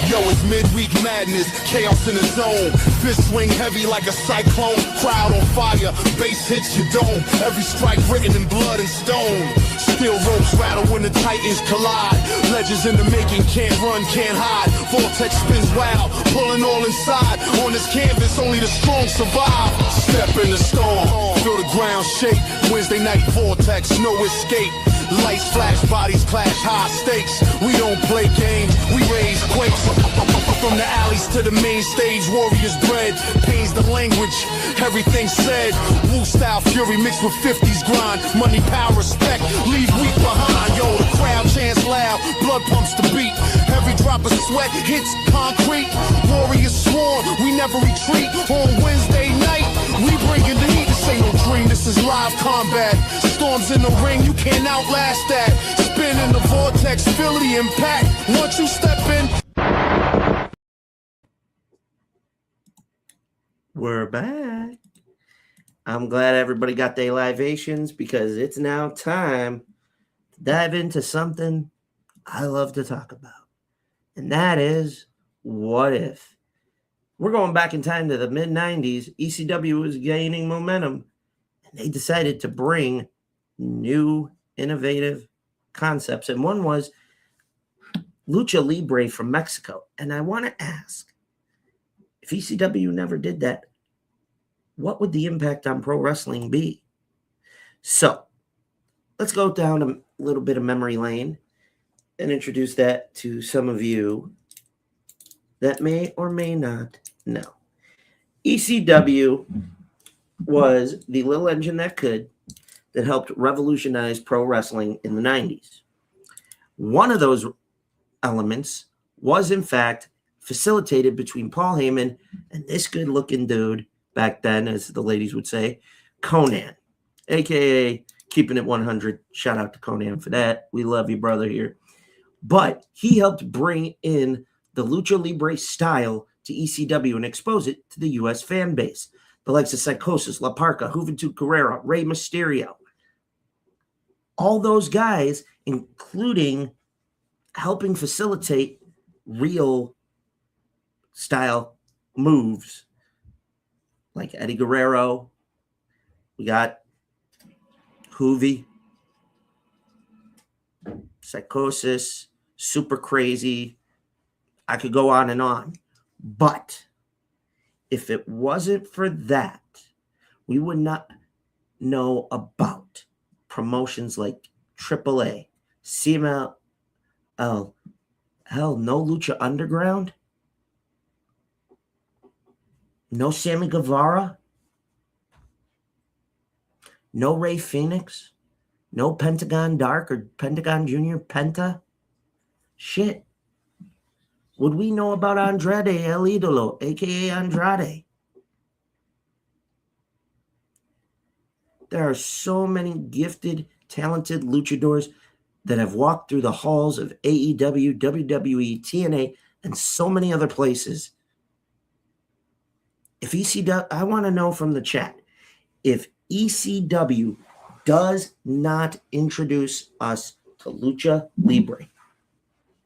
Speaker 2: Yo, it's midweek madness, chaos in the zone. Fist swing heavy like a cyclone. Crowd on fire, bass hits your dome. Every strike written in blood and stone. Steel ropes rattle when the titans collide. Legends in the making, can't run, can't hide. Vortex spins wild, pulling all inside. On this canvas, only the strong survive. Step in the storm, feel the ground shake. Wednesday night vortex, no escape. Lights flash, bodies clash, high stakes. We don't play games, we raise quakes. From the alleys to the main stage, warriors bred. Pain's the language, everything said. Wu style fury mixed with 50s grind. Money, power, respect, leave weak behind. Yo, the crowd chants loud, blood pumps the beat. Every drop of sweat hits concrete. Warriors sworn, we never retreat. On Wednesday night, we bringin' the heat. This ain't no dream, this is live combat. Storms in the ring, you can't outlast that. Spin in the vortex, feel the impact. Once you step in.
Speaker 7: We're back. I'm glad everybody got their libations because it's now time to dive into something I love to talk about. And that is, what if? We're going back in time to the mid-90s. ECW was gaining momentum, and they decided to bring new, innovative concepts. And one was lucha libre from Mexico. And I want to ask, if ECW never did that, what would the impact on pro wrestling be? So let's go down a little bit of memory lane and introduce that to some of you that may or may not know. ECW was the little engine that could that helped revolutionize pro wrestling in the 90s. One of those elements was, in fact, facilitated between Paul Heyman and this good-looking dude back then, as the ladies would say, Conan, a.k.a. Keeping It 100. Shout out to Conan for that. We love you, brother, here. But he helped bring in the lucha libre style to ECW and expose it to the U.S. fan base. The likes of Psychosis, La Parca, Juventud Guerrera, Rey Mysterio. All those guys, including helping facilitate real style moves like Eddie Guerrero. We got Hoovy, Psychosis, Super Crazy. I could go on and on. But if it wasn't for that, we would not know about promotions like AAA, CMLL, hell, no Lucha Underground, no Sammy Guevara, no Rey Fenix, no Pentagon Dark or Pentagon Jr. Penta. Shit. Would we know about Andrade El Idolo, a.k.a. Andrade? There are so many gifted, talented luchadors that have walked through the halls of AEW, WWE, TNA, and so many other places. If ECW, I want to know from the chat, if ECW does not introduce us to Lucha Libre,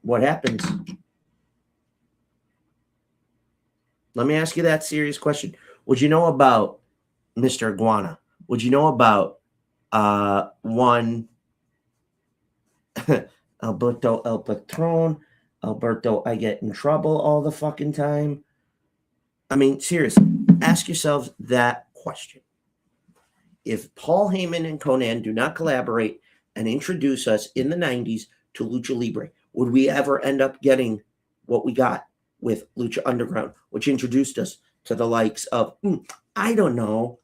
Speaker 7: what happens? Let me ask you that serious question. Would you know about Mr. Iguana? Would you know about one Alberto El Patron? Alberto, I get in trouble all the fucking time. I mean, seriously, ask yourselves that question. If Paul Heyman and Conan do not collaborate and introduce us in the 90s to Lucha Libre, would we ever end up getting what we got with Lucha Underground, which introduced us to the likes of, I don't know,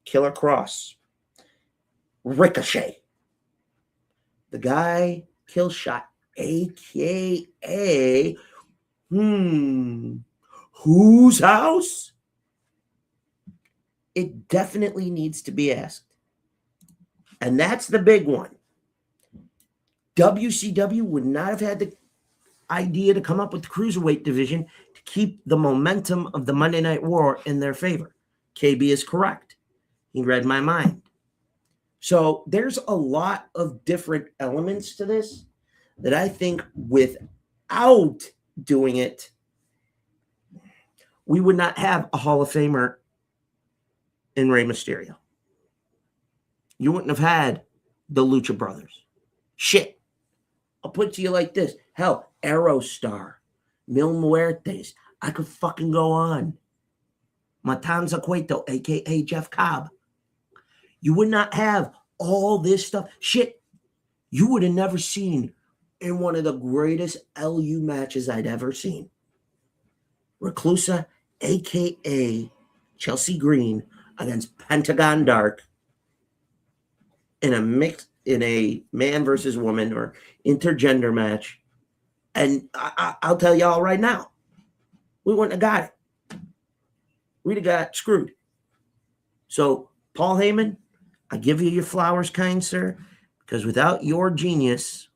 Speaker 7: Killer Cross, Ricochet, the guy Killshot, a.k.a. Whose house? It definitely needs to be asked. And that's the big one. WCW would not have had the idea to come up with the cruiserweight division to keep the momentum of the Monday Night War in their favor. KB is correct. He read my mind. So there's a lot of different elements to this that I think without doing it, we would not have a Hall of Famer in Rey Mysterio. You wouldn't have had the Lucha Brothers. Shit. I'll put it to you like this. Hell, Aerostar, Mil Muertes. I could fucking go on. Matanza Cueto, a.k.a. Jeff Cobb. You would not have all this stuff. Shit. You would have never seen in one of the greatest LU matches I'd ever seen. Reclusa, a.k.a. Chelsea Green, against Pentagon Dark in a man versus woman or intergender match. And I'll tell y'all right now, we wouldn't have got it. We'd have got screwed. So, Paul Heyman, I give you your flowers, kind sir, because without your genius,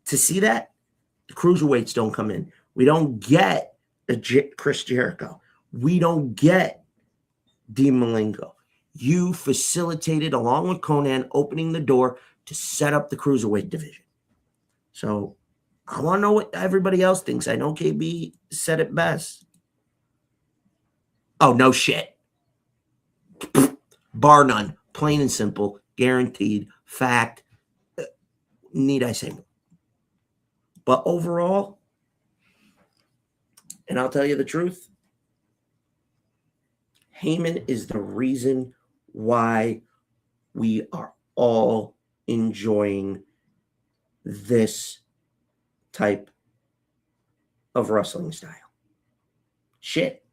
Speaker 7: to see that, the cruiserweights don't come in. We don't get Chris Jericho. We don't get Dean Malenko. You facilitated, along with Conan, opening the door to set up the cruiserweight division. So I want to know what everybody else thinks. I know KB said it best. Oh, no shit. Bar none. Plain and simple. Guaranteed. Fact. Need I say more? But overall, and I'll tell you the truth, Heyman is the reason why we are all enjoying this type of wrestling style. Shit.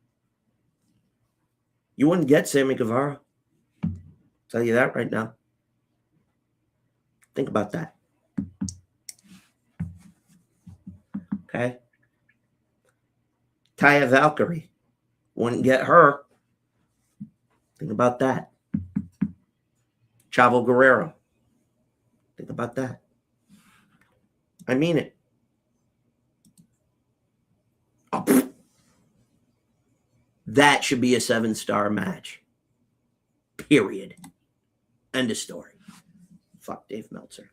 Speaker 7: You wouldn't get Sammy Guevara. I'll tell you that right now. Think about that. Okay. Taya Valkyrie. Wouldn't get her. Think about that. Chavo Guerrero. Think about that. I mean it. Oh, that should be a 7-star match. Period. End of story. Fuck Dave Meltzer.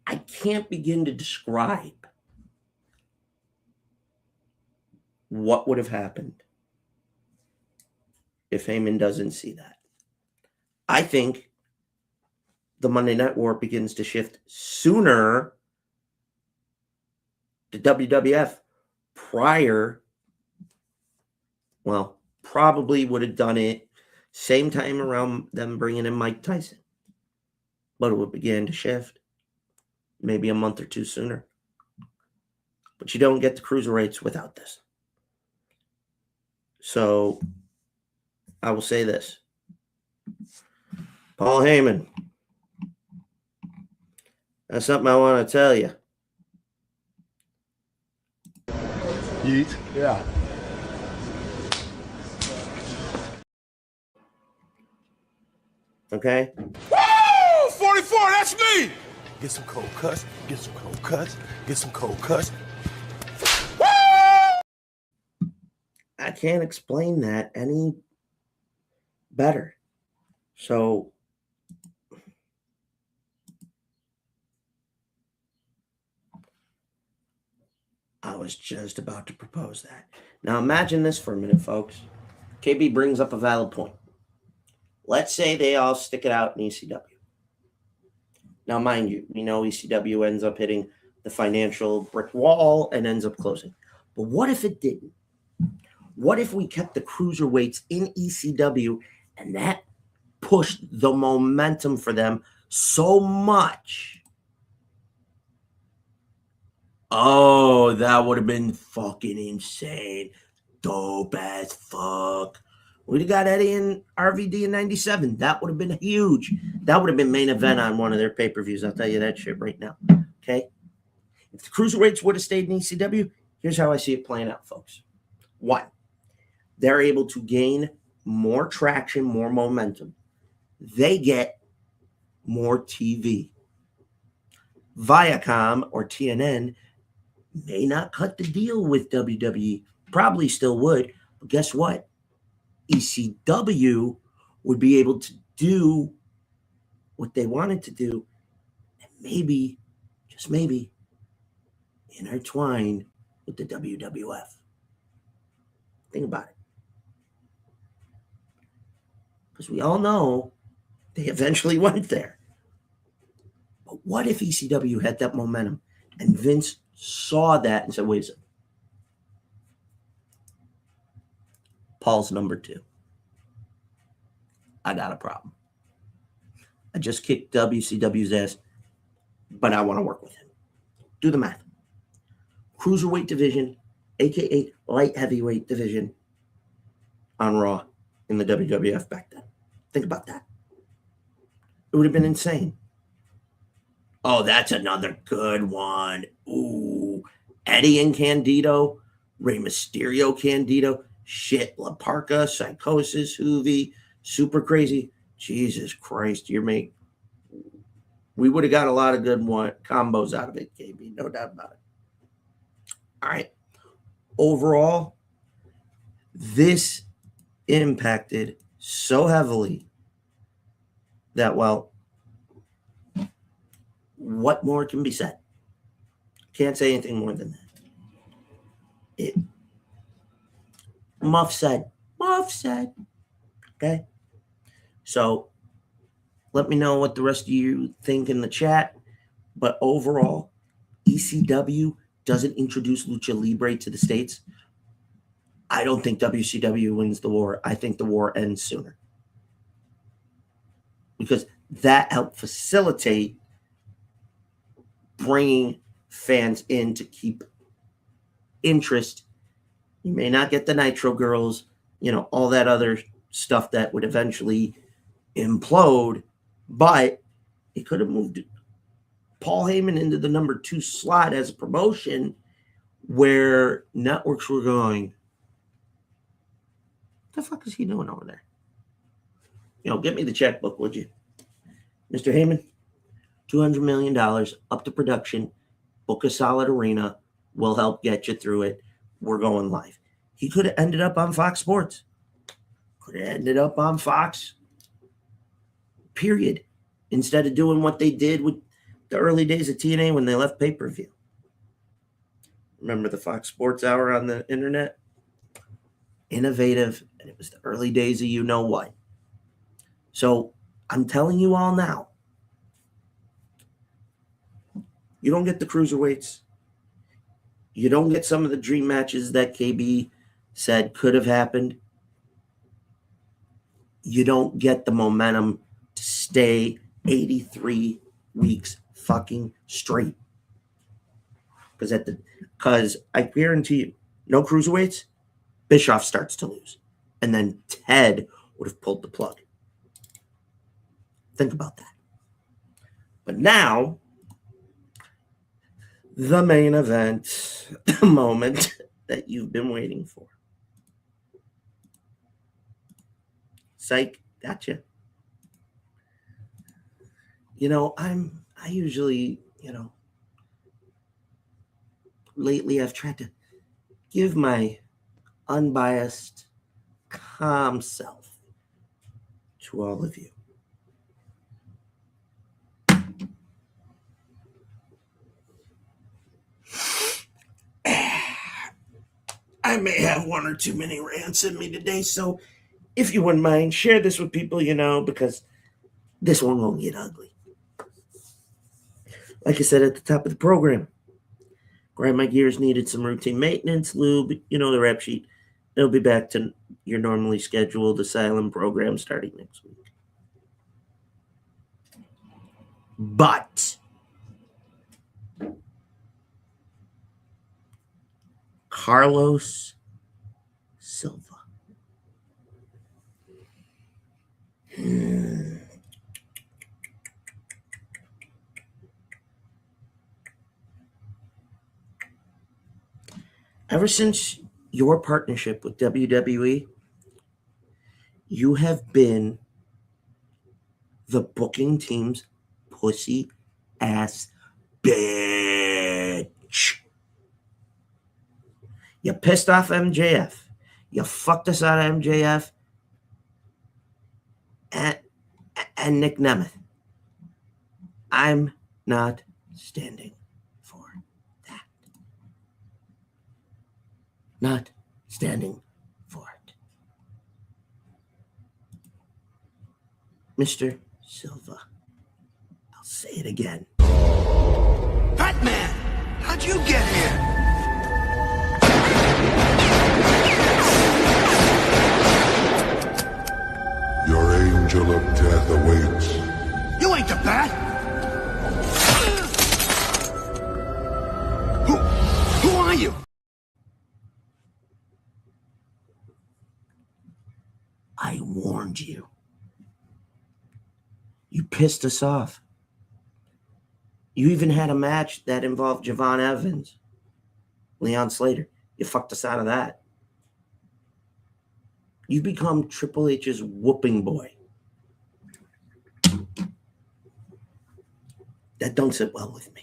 Speaker 7: I can't begin to describe what would have happened if Heyman doesn't see that. I think the Monday Night War begins to shift sooner to WWF prior. Well, probably would have done it same time around them bringing in Mike Tyson. But it would begin to shift maybe a month or two sooner. But you don't get the cruiserweights without this. So I will say this. Paul Heyman. That's something I want to tell you.
Speaker 8: Yeet.
Speaker 9: Yeah.
Speaker 7: Okay?
Speaker 2: Woo! 44, that's me! Get some cold cuts, get some cold cuts, get some cold cuts. Woo!
Speaker 7: I can't explain that any better. So I was just about to propose that. Now imagine this for a minute, folks. KB brings up a valid point. Let's say they all stick it out in ECW. Now, mind you, we know ECW ends up hitting the financial brick wall and ends up closing. But what if it didn't? What if we kept the cruiserweights in ECW and that pushed the momentum for them so much? Oh, that would have been fucking insane. Dope as fuck. We'd have got Eddie and RVD in 97. That would have been huge. That would have been main event on one of their pay-per-views. I'll tell you that shit right now. Okay? If the cruiserweights would have stayed in ECW, here's how I see it playing out, folks. One, they're able to gain more traction, more momentum. They get more TV. Viacom or TNN may not cut the deal with WWE. Probably still would. But guess what? ECW would be able to do what they wanted to do and maybe, just maybe, intertwine with the WWF. Think about it. Because we all know they eventually went there. But what if ECW had that momentum and Vince saw that and said, wait a second. Paul's number 2. I got a problem. I just kicked WCW's ass, but I want to work with him. Do the math. Cruiserweight division, a.k.a. light heavyweight division on Raw in the WWF back then. Think about that. It would have been insane. Oh, that's another good one. Ooh. Eddie and Candido, Rey Mysterio Candido, shit, La Parka, Psychosis, Hoovy, Super Crazy. Jesus Christ, we would have got a lot of good combos out of it, KB, no doubt about it. All right. Overall, this impacted so heavily that, well, what more can be said? Can't say anything more than that. Muff said. Okay? So, let me know what the rest of you think in the chat. But overall, ECW doesn't introduce lucha libre to the States. I don't think WCW wins the war. I think the war ends sooner. Because that helped facilitate bringing fans in to keep interest. You may not get the Nitro girls, all that other stuff that would eventually implode, but it could have moved Paul Heyman into the number 2 slot as a promotion where networks were going, what the fuck is he doing over there? Get me the checkbook, would you? Mr. Heyman, $200 million, up to production, book a solid arena, we'll help get you through it. We're going live. He could have ended up on Fox Sports. Could have ended up on Fox. Period. Instead of doing what they did with the early days of TNA when they left pay-per-view. Remember the Fox Sports Hour on the internet? Innovative. And it was the early days of you-know-what. So I'm telling you all now. You don't get the cruiserweights. You don't get some of the dream matches that KB said could have happened. You don't get the momentum to stay 83 weeks fucking straight. Because I guarantee you, no cruiserweights, Bischoff starts to lose. And then Ted would have pulled the plug. Think about that. But now, the main event, the moment that you've been waiting for. Psych, gotcha. I usually, lately I've tried to give my unbiased, calm self to all of you. I may have one or two mini rants in me today, so if you wouldn't mind, share this with people because this one won't get ugly. Like I said at the top of the program, Grind My Gears needed some routine maintenance, lube, the rep sheet. It'll be back to your normally scheduled Asylum program starting next week. But Carlos Silva. Ever since your partnership with WWE, you have been the booking team's pussy ass bitch. You pissed off MJF. You fucked us out of MJF and Nick Nemeth. I'm not standing for that. Not standing for it. Mr. Silva, I'll say it again.
Speaker 2: Batman, how'd you get here?
Speaker 8: Your angel of death awaits.
Speaker 2: You ain't the Bat. Who are you?
Speaker 7: I warned you. You pissed us off. You even had a match that involved Javon Evans, Leon Slater. You fucked us out of that. You become Triple H's whooping boy. That don't sit well with me.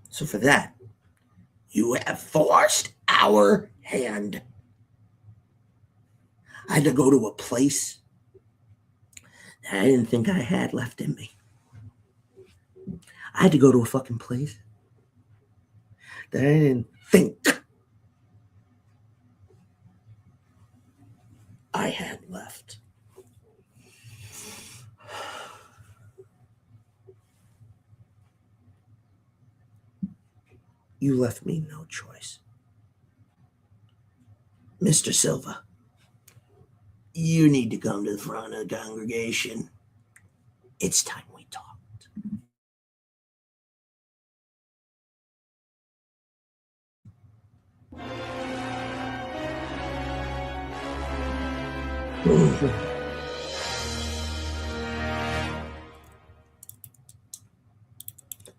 Speaker 7: So for that, you have forced our hand. I had to go to a place that I didn't think I had left in me. I had to go to a fucking place that I didn't think I had left. You left me no choice. Mr. Silva, you need to come to the front of the congregation. It's time we talked.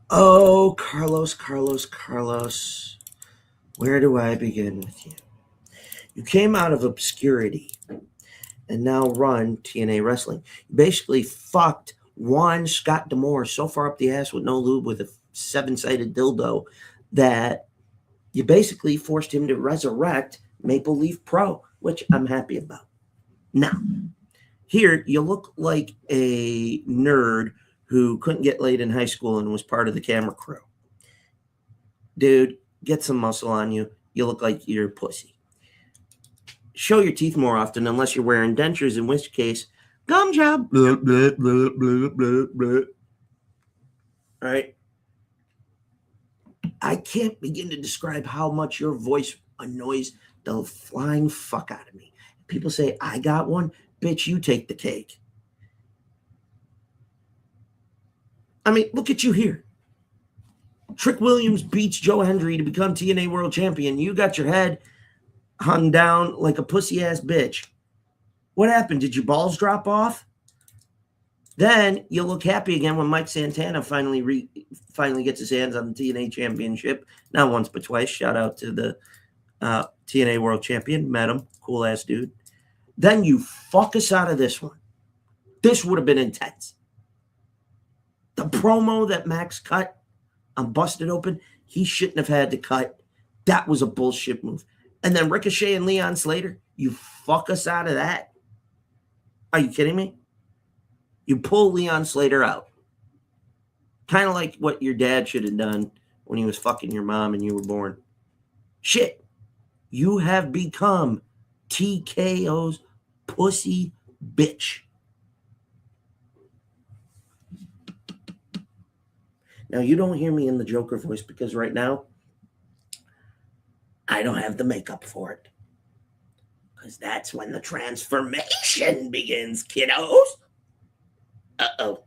Speaker 7: Oh, Carlos. Where do I begin with you? You came out of obscurity and now run TNA Wrestling. You basically fucked Juan Scott D'Amore so far up the ass with no lube with a 7-sided dildo that you basically forced him to resurrect Maple Leaf Pro, which I'm happy about. Now, here you look like a nerd who couldn't get laid in high school and was part of the camera crew. Dude, get some muscle on you. You look like you're a pussy. Show your teeth more often unless you're wearing dentures, in which case, gum job. Blah, blah, blah, blah, blah, blah. All right. I can't begin to describe how much your voice annoys the flying fuck out of me. People say, I got one. Bitch, you take the cake. I mean, look at you here. Trick Williams beats Joe Hendry to become TNA World Champion. You got your head hung down like a pussy-ass bitch. What happened? Did your balls drop off? Then you'll look happy again when Mike Santana finally gets his hands on the TNA Championship. Not once, but twice. Shout out to the TNA World Champion. Met him. Cool-ass dude. Then you fuck us out of this one. This would have been intense. The promo that Max cut on Busted Open, he shouldn't have had to cut. That was a bullshit move. And then Ricochet and Leon Slater, you fuck us out of that. Are you kidding me? You pull Leon Slater out. Kind of like what your dad should have done when he was fucking your mom and you were born. Shit. You have become TKO's pussy bitch. Now, you don't hear me in the Joker voice because right now, I don't have the makeup for it. Because that's when the transformation begins, kiddos. Uh-oh.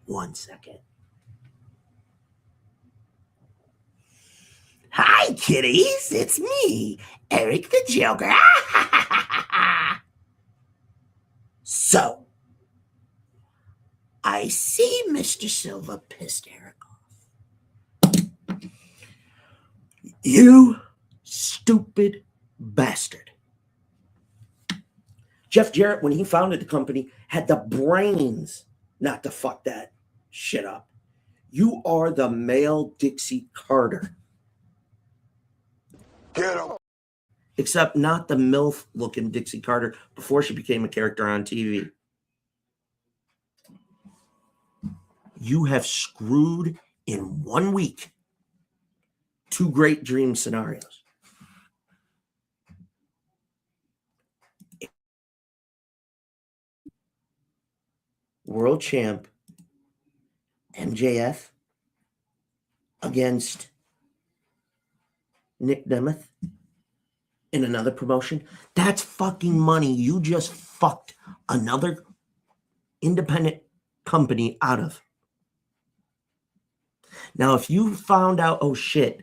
Speaker 7: 1 second. Hi, kiddies. It's me, Eric the Joker. So, I see Mr. Silva pissed Eric off. You stupid bastard. Jeff Jarrett, when he founded the company, had the brains not to fuck that shit up. You are the male Dixie Carter.
Speaker 8: Get him.
Speaker 7: Except not the MILF-looking Dixie Carter before she became a character on TV. You have screwed in 1 week 2 great dream scenarios. World champ MJF against Nick Nemeth in another promotion. That's fucking money you just fucked another independent company out of. Now, if you found out, oh shit,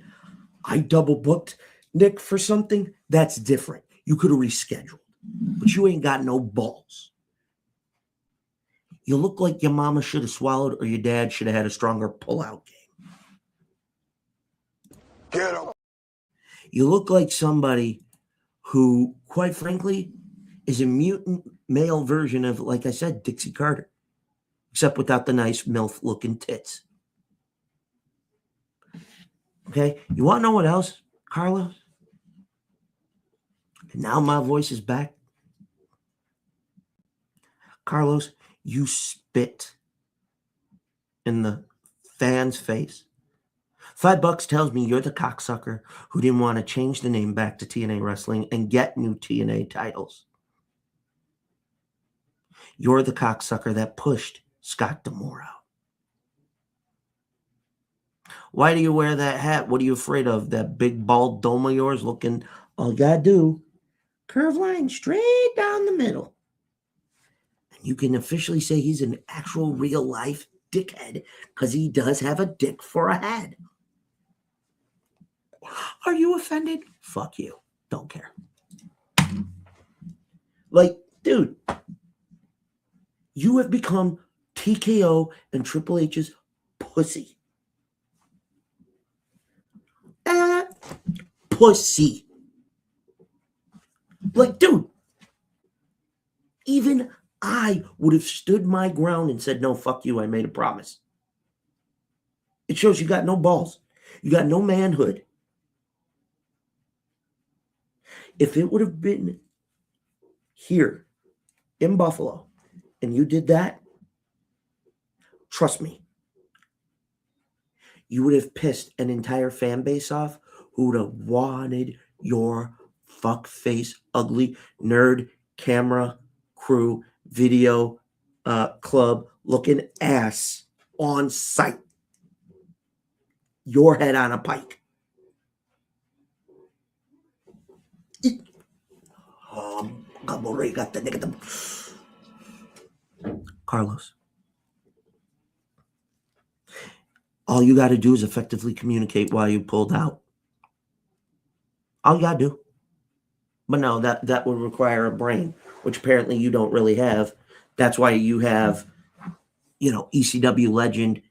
Speaker 7: I double booked Nick for something, that's different. You could have rescheduled, but you ain't got no balls. You look like your mama should have swallowed or your dad should have had a stronger pull-out game.
Speaker 8: Get him.
Speaker 7: You look like somebody who, quite frankly, is a mutant male version of, like I said, Dixie Carter, except without the nice MILF-looking tits. Okay? You want to know what else, Carlos? And now my voice is back. Carlos, you spit in the fan's face. $5 tells me you're the cocksucker who didn't want to change the name back to TNA Wrestling and get new TNA titles. You're the cocksucker that pushed Scott D'Amore out. Why do you wear that hat? What are you afraid of? That big bald dome of yours looking, all you gotta do, curve line straight down the middle. And you can officially say he's an actual real life dickhead because he does have a dick for a head. Are you offended? Fuck you. Don't care. Like, dude, you have become TKO and Triple H's pussy. Pussy. Like, dude, even I would have stood my ground and said, no, fuck you, I made a promise. It shows you got no balls. You got no manhood. If it would have been here in Buffalo and you did that, trust me, you would have pissed an entire fan base off who would have wanted your fuckface, ugly, nerd, camera, crew, video, club looking ass on site. Your head on a pike. Carlos, all you got to do is effectively communicate why you pulled out. All you got to do. But no, that would require a brain, which apparently you don't really have. That's why you have, ECW legend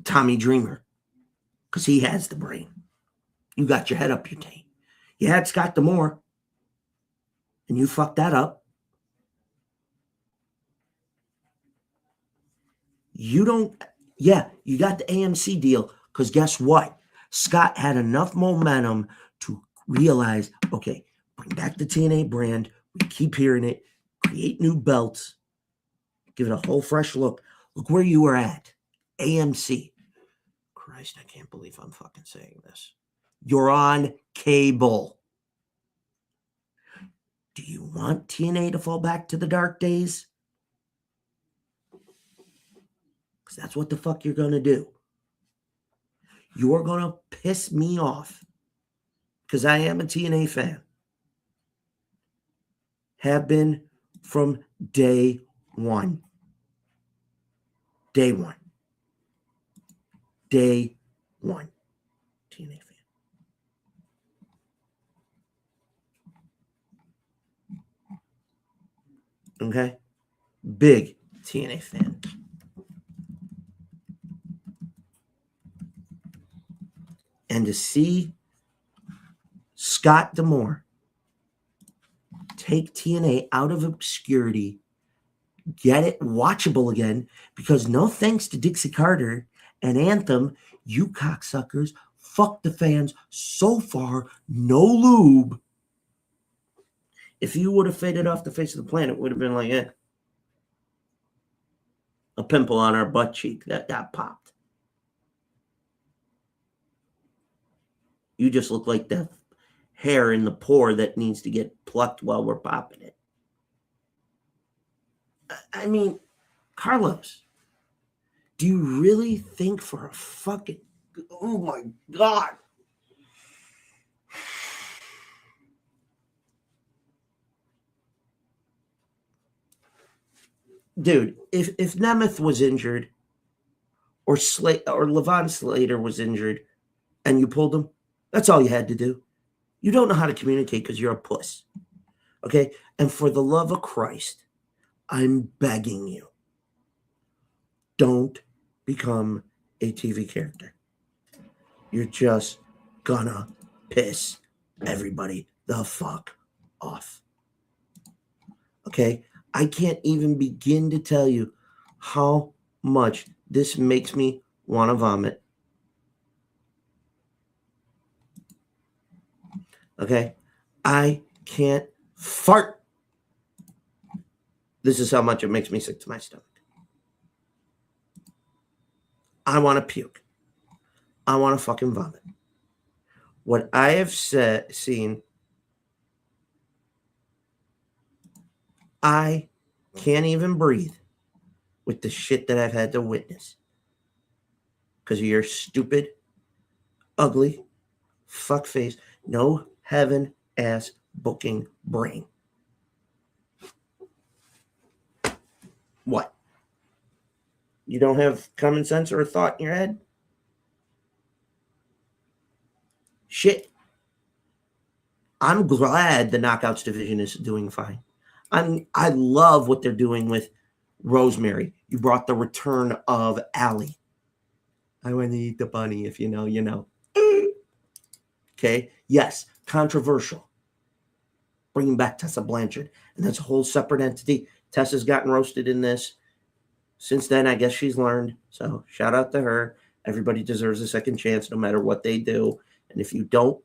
Speaker 7: Tommy Dreamer, because he has the brain. You got your head up your taint. You had Scott D'Amore, and you fucked that up. You got the AMC deal, because guess what? Scott had enough momentum to realize, okay, bring back the TNA brand. We keep hearing it. Create new belts. Give it a whole fresh look. Look where you were at. AMC. Christ, I can't believe I'm fucking saying this. You're on cable. Do you want TNA to fall back to the dark days? Because that's what the fuck you're going to do. You're going to piss me off. Because I am a TNA fan. Have been from day one. Day one. Day one. TNA fan. Okay? Big TNA fan. And to see Scott D'Amore take TNA out of obscurity, get it watchable again, because no thanks to Dixie Carter and Anthem, you cocksuckers fuck the fans so far, no lube. If you would have faded off the face of the planet, it would have been like, a pimple on our butt cheek that got popped. You just look like the hair in the pore that needs to get plucked while we're popping it. I mean, Carlos, do you really think for a fucking... Oh, my God. Dude, if Nemeth was injured or Levon Slater was injured and you pulled him, that's all you had to do. You don't know how to communicate because you're a puss. Okay? And for the love of Christ, I'm begging you, don't become a TV character. You're just gonna piss everybody the fuck off. Okay? I can't even begin to tell you how much this makes me want to vomit. Okay? I can't fart. This is how much it makes me sick to my stomach. I want to puke. I want to fucking vomit. What I have seen, I can't even breathe with the shit that I've had to witness because of your stupid, ugly, fuckface, no heaven ass booking brain. What? You don't have common sense or a thought in your head? Shit. I'm glad the Knockouts division is doing fine. I love what they're doing with Rosemary. You brought the return of Allie. I want to eat the bunny. If you know, you know. Okay. Yes. Controversial. Bringing back Tessa Blanchard. And that's a whole separate entity. Tessa's gotten roasted in this. Since then, I guess she's learned. So shout out to her. Everybody deserves a second chance no matter what they do. And if you don't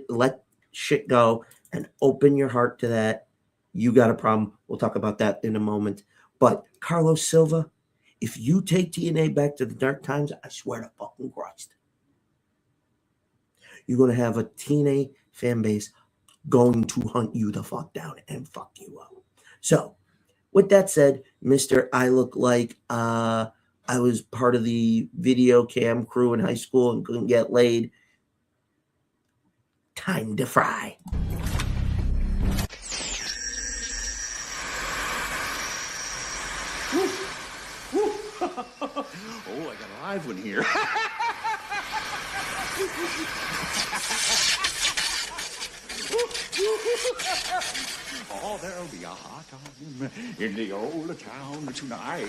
Speaker 7: let shit go and open your heart to that, you got a problem. We'll talk about that in a moment. But Carlos Silva, if you take TNA back to the dark times, I swear to fucking Christ, you're going to have a TNA fan base going to hunt you the fuck down and fuck you up. So, with that said, Mr. I look like I was part of the video cam crew in high school and couldn't get laid. Time to fry.
Speaker 12: Oh, I got a live one here. Oh, there'll be a hot time in the old town tonight.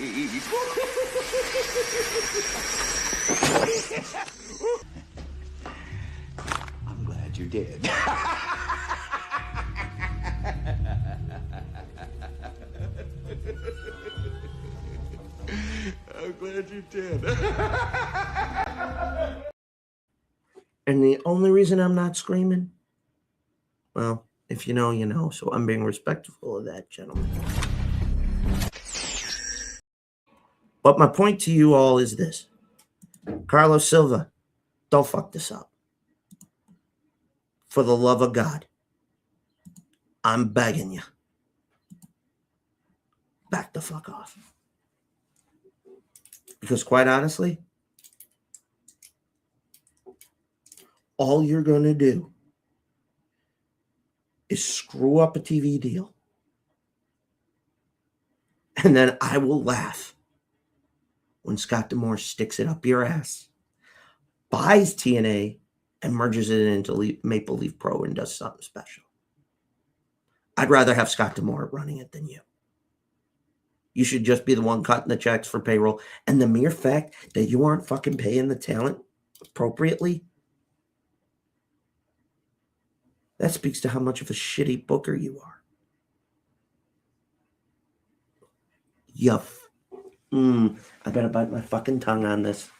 Speaker 12: I'm glad you did. I'm glad you did.
Speaker 7: And the only reason I'm not screaming, well, if you know, you know. So I'm being respectful of that, gentlemen. But my point to you all is this. Carlos Silva, don't fuck this up. For the love of God, I'm begging you. Back the fuck off. Because quite honestly, all you're going to do is screw up a TV deal. And then I will laugh when Scott D'Amore sticks it up your ass, buys TNA, and merges it into Maple Leaf Pro and does something special. I'd rather have Scott D'Amore running it than you. You should just be the one cutting the checks for payroll. And the mere fact that you aren't fucking paying the talent appropriately, that speaks to how much of a shitty booker you are. I better bite my fucking tongue on this.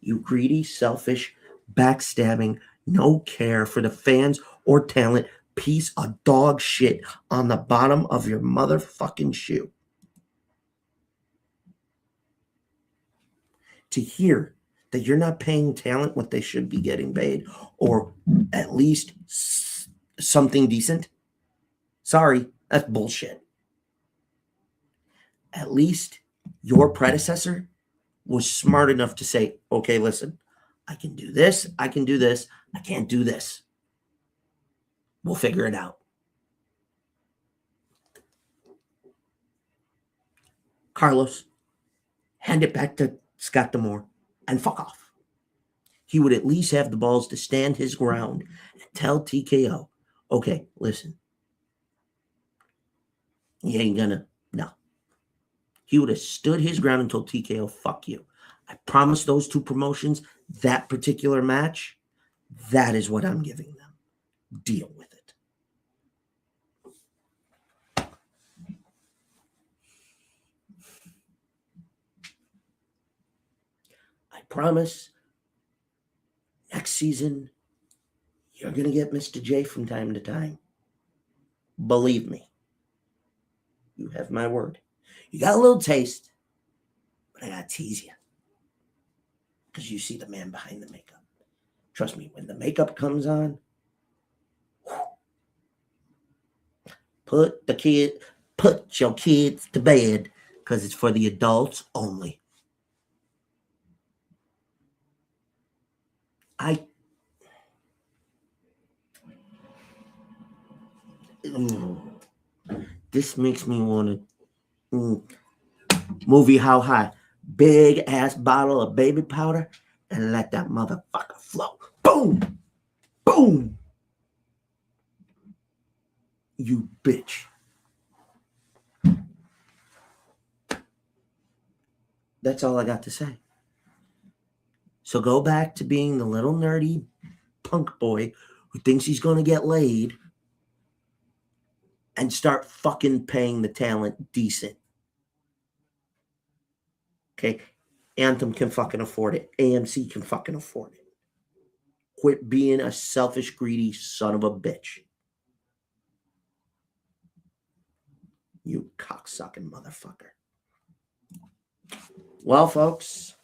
Speaker 7: You greedy, selfish, backstabbing, no care for the fans or talent piece of dog shit on the bottom of your motherfucking shoe. To hear that you're not paying talent what they should be getting paid, or at least something decent, sorry, that's bullshit. At least your predecessor was smart enough to say, okay, listen, I can do this, I can do this, I can't do this. We'll figure it out. Carlos, hand it back to Scott D'Amore and fuck off. He would at least have the balls to stand his ground and tell TKO, okay, listen, he ain't gonna, no. He would have stood his ground and told TKO, fuck you. I promise those two promotions, that particular match, that is what I'm giving them. Deal with it. I promise next season, you're going to get Mr. J from time to time. Believe me. You have my word. You got a little taste, but I got to tease you. Because you see the man behind the makeup. Trust me, when the makeup comes on, put your kids to bed, because it's for the adults only. This makes me want to movie How High. Big ass bottle of baby powder and let that motherfucker flow. Boom! Boom! You bitch. That's all I got to say. So go back to being the little nerdy punk boy who thinks he's going to get laid and start fucking paying the talent decent. Okay? Anthem can fucking afford it. AMC can fucking afford it. Quit being a selfish, greedy son of a bitch. You cocksucking motherfucker. Well, folks,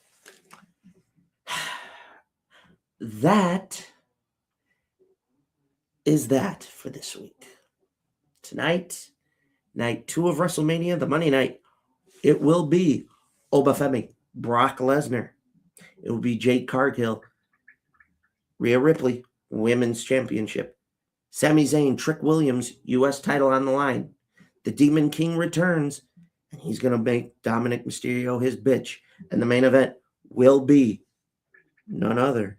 Speaker 7: that is that for this week. Tonight, night 2 of WrestleMania, the Monday night, it will be Obafemi, Brock Lesnar. It will be Jade Cargill, Rhea Ripley, Women's Championship. Sami Zayn, Trick Williams, U.S. title on the line. The Demon King returns, and he's going to make Dominic Mysterio his bitch. And the main event will be none other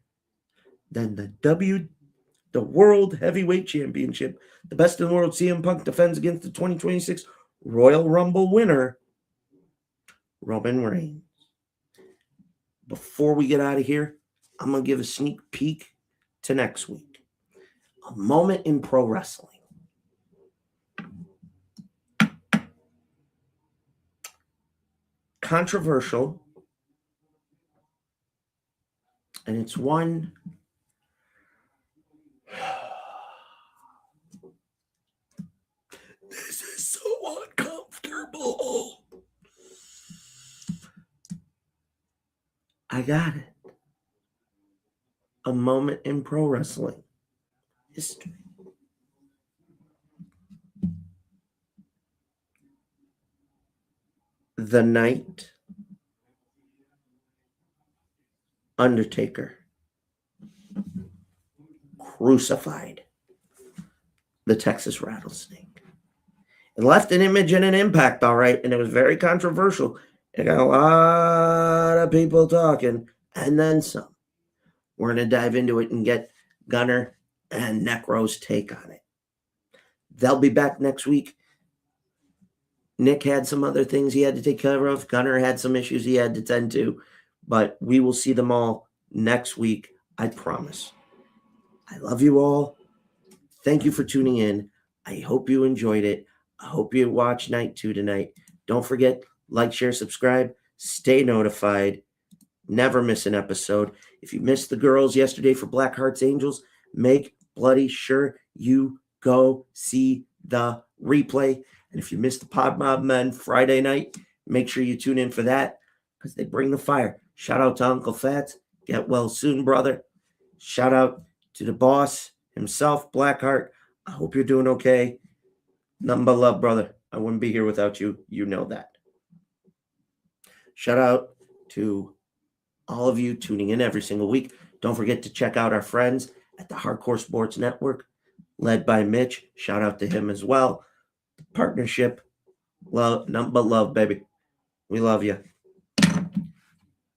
Speaker 7: than the World Heavyweight Championship. The best in the world, CM Punk defends against the 2026 Royal Rumble winner, Roman Reigns. Before we get out of here, I'm going to give a sneak peek to next week. A moment in pro wrestling. Controversial. And it's one this is so uncomfortable. I got it. A moment in pro wrestling history. The night Undertaker crucified the Texas Rattlesnake. It left an image and an impact, all right, and it was very controversial. It got a lot of people talking, and then some. We're going to dive into it and get Gunner and Nekro's take on it. They'll be back next week. Nick had some other things he had to take care of. Gunner had some issues he had to tend to. But we will see them all next week, I promise. I love you all. Thank you for tuning in. I hope you enjoyed it. I hope you watch Night 2 tonight. Don't forget, like, share, subscribe, stay notified, never miss an episode. If you missed the girls yesterday for Black Hearts Angels, make bloody sure you go see the replay. And if you missed the Pod Mob Men Friday night, make sure you tune in for that because they bring the fire. Shout out to Uncle Fats. Get well soon, brother. Shout out to the boss himself, Blackheart. I hope you're doing okay. Nothing but love, brother. I wouldn't be here without you. You know that. Shout out to all of you tuning in every single week. Don't forget to check out our friends at the Hardcore Sports Network, led by Mitch. Shout out to him as well. The partnership, love, nothing but love, baby. We love you.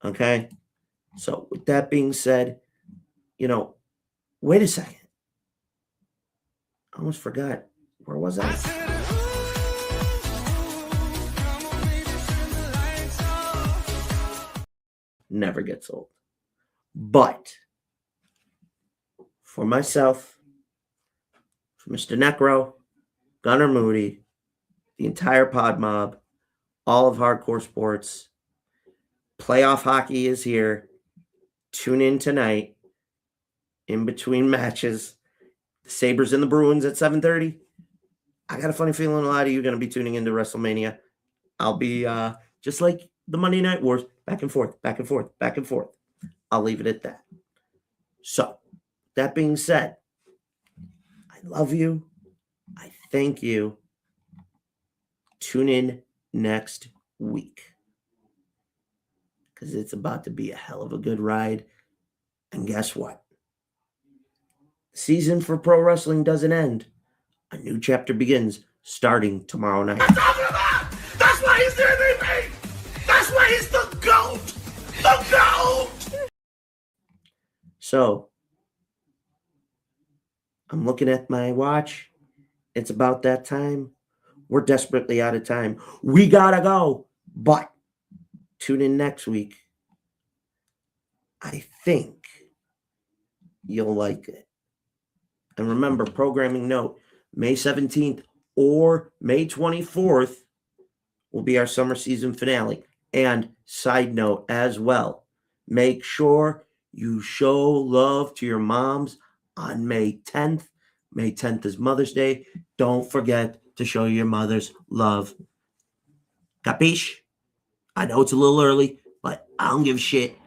Speaker 7: Okay? So with that being said, wait a second. I almost forgot. Where was I? Never gets old. But for myself, for Mr. Nekro, Gunnar Moody, the entire Pod Mob, all of Hardcore Sports, playoff hockey is here. Tune in tonight. In between matches, the Sabres and the Bruins at 7:30. I got a funny feeling a lot of you are going to be tuning into WrestleMania. I'll be just like the Monday Night Wars, back and forth, back and forth, back and forth. I'll leave it at that. So, that being said, I love you. I thank you. Tune in next week because it's about to be a hell of a good ride. And guess what? The season for pro wrestling doesn't end. A new chapter begins starting tomorrow night.
Speaker 2: That's why he's the MVP! That's why he's the GOAT! The GOAT!
Speaker 7: So, I'm looking at my watch. It's about that time. We're desperately out of time. We gotta go. But tune in next week. I think you'll like it. And remember, programming note, May 17th or May 24th will be our summer season finale. And side note as well, make sure you show love to your moms on May 10th. May 10th is Mother's Day. Don't forget to show your mothers love. Capiche? I know it's a little early, but I don't give a shit.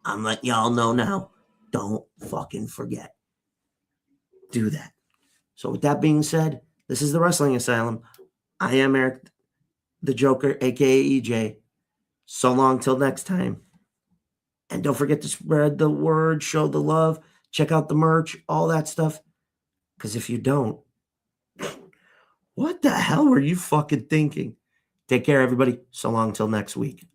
Speaker 7: I'm letting y'all know now. Don't fucking forget. Do that. So with that being said, this is the Wrestling Asylum. I am Eric the Joker, aka EJ. So long till next time. And don't forget to spread the word, show the love, check out the merch, all that stuff. Because if you don't, what the hell were you fucking thinking? Take care, everybody. So long till next week.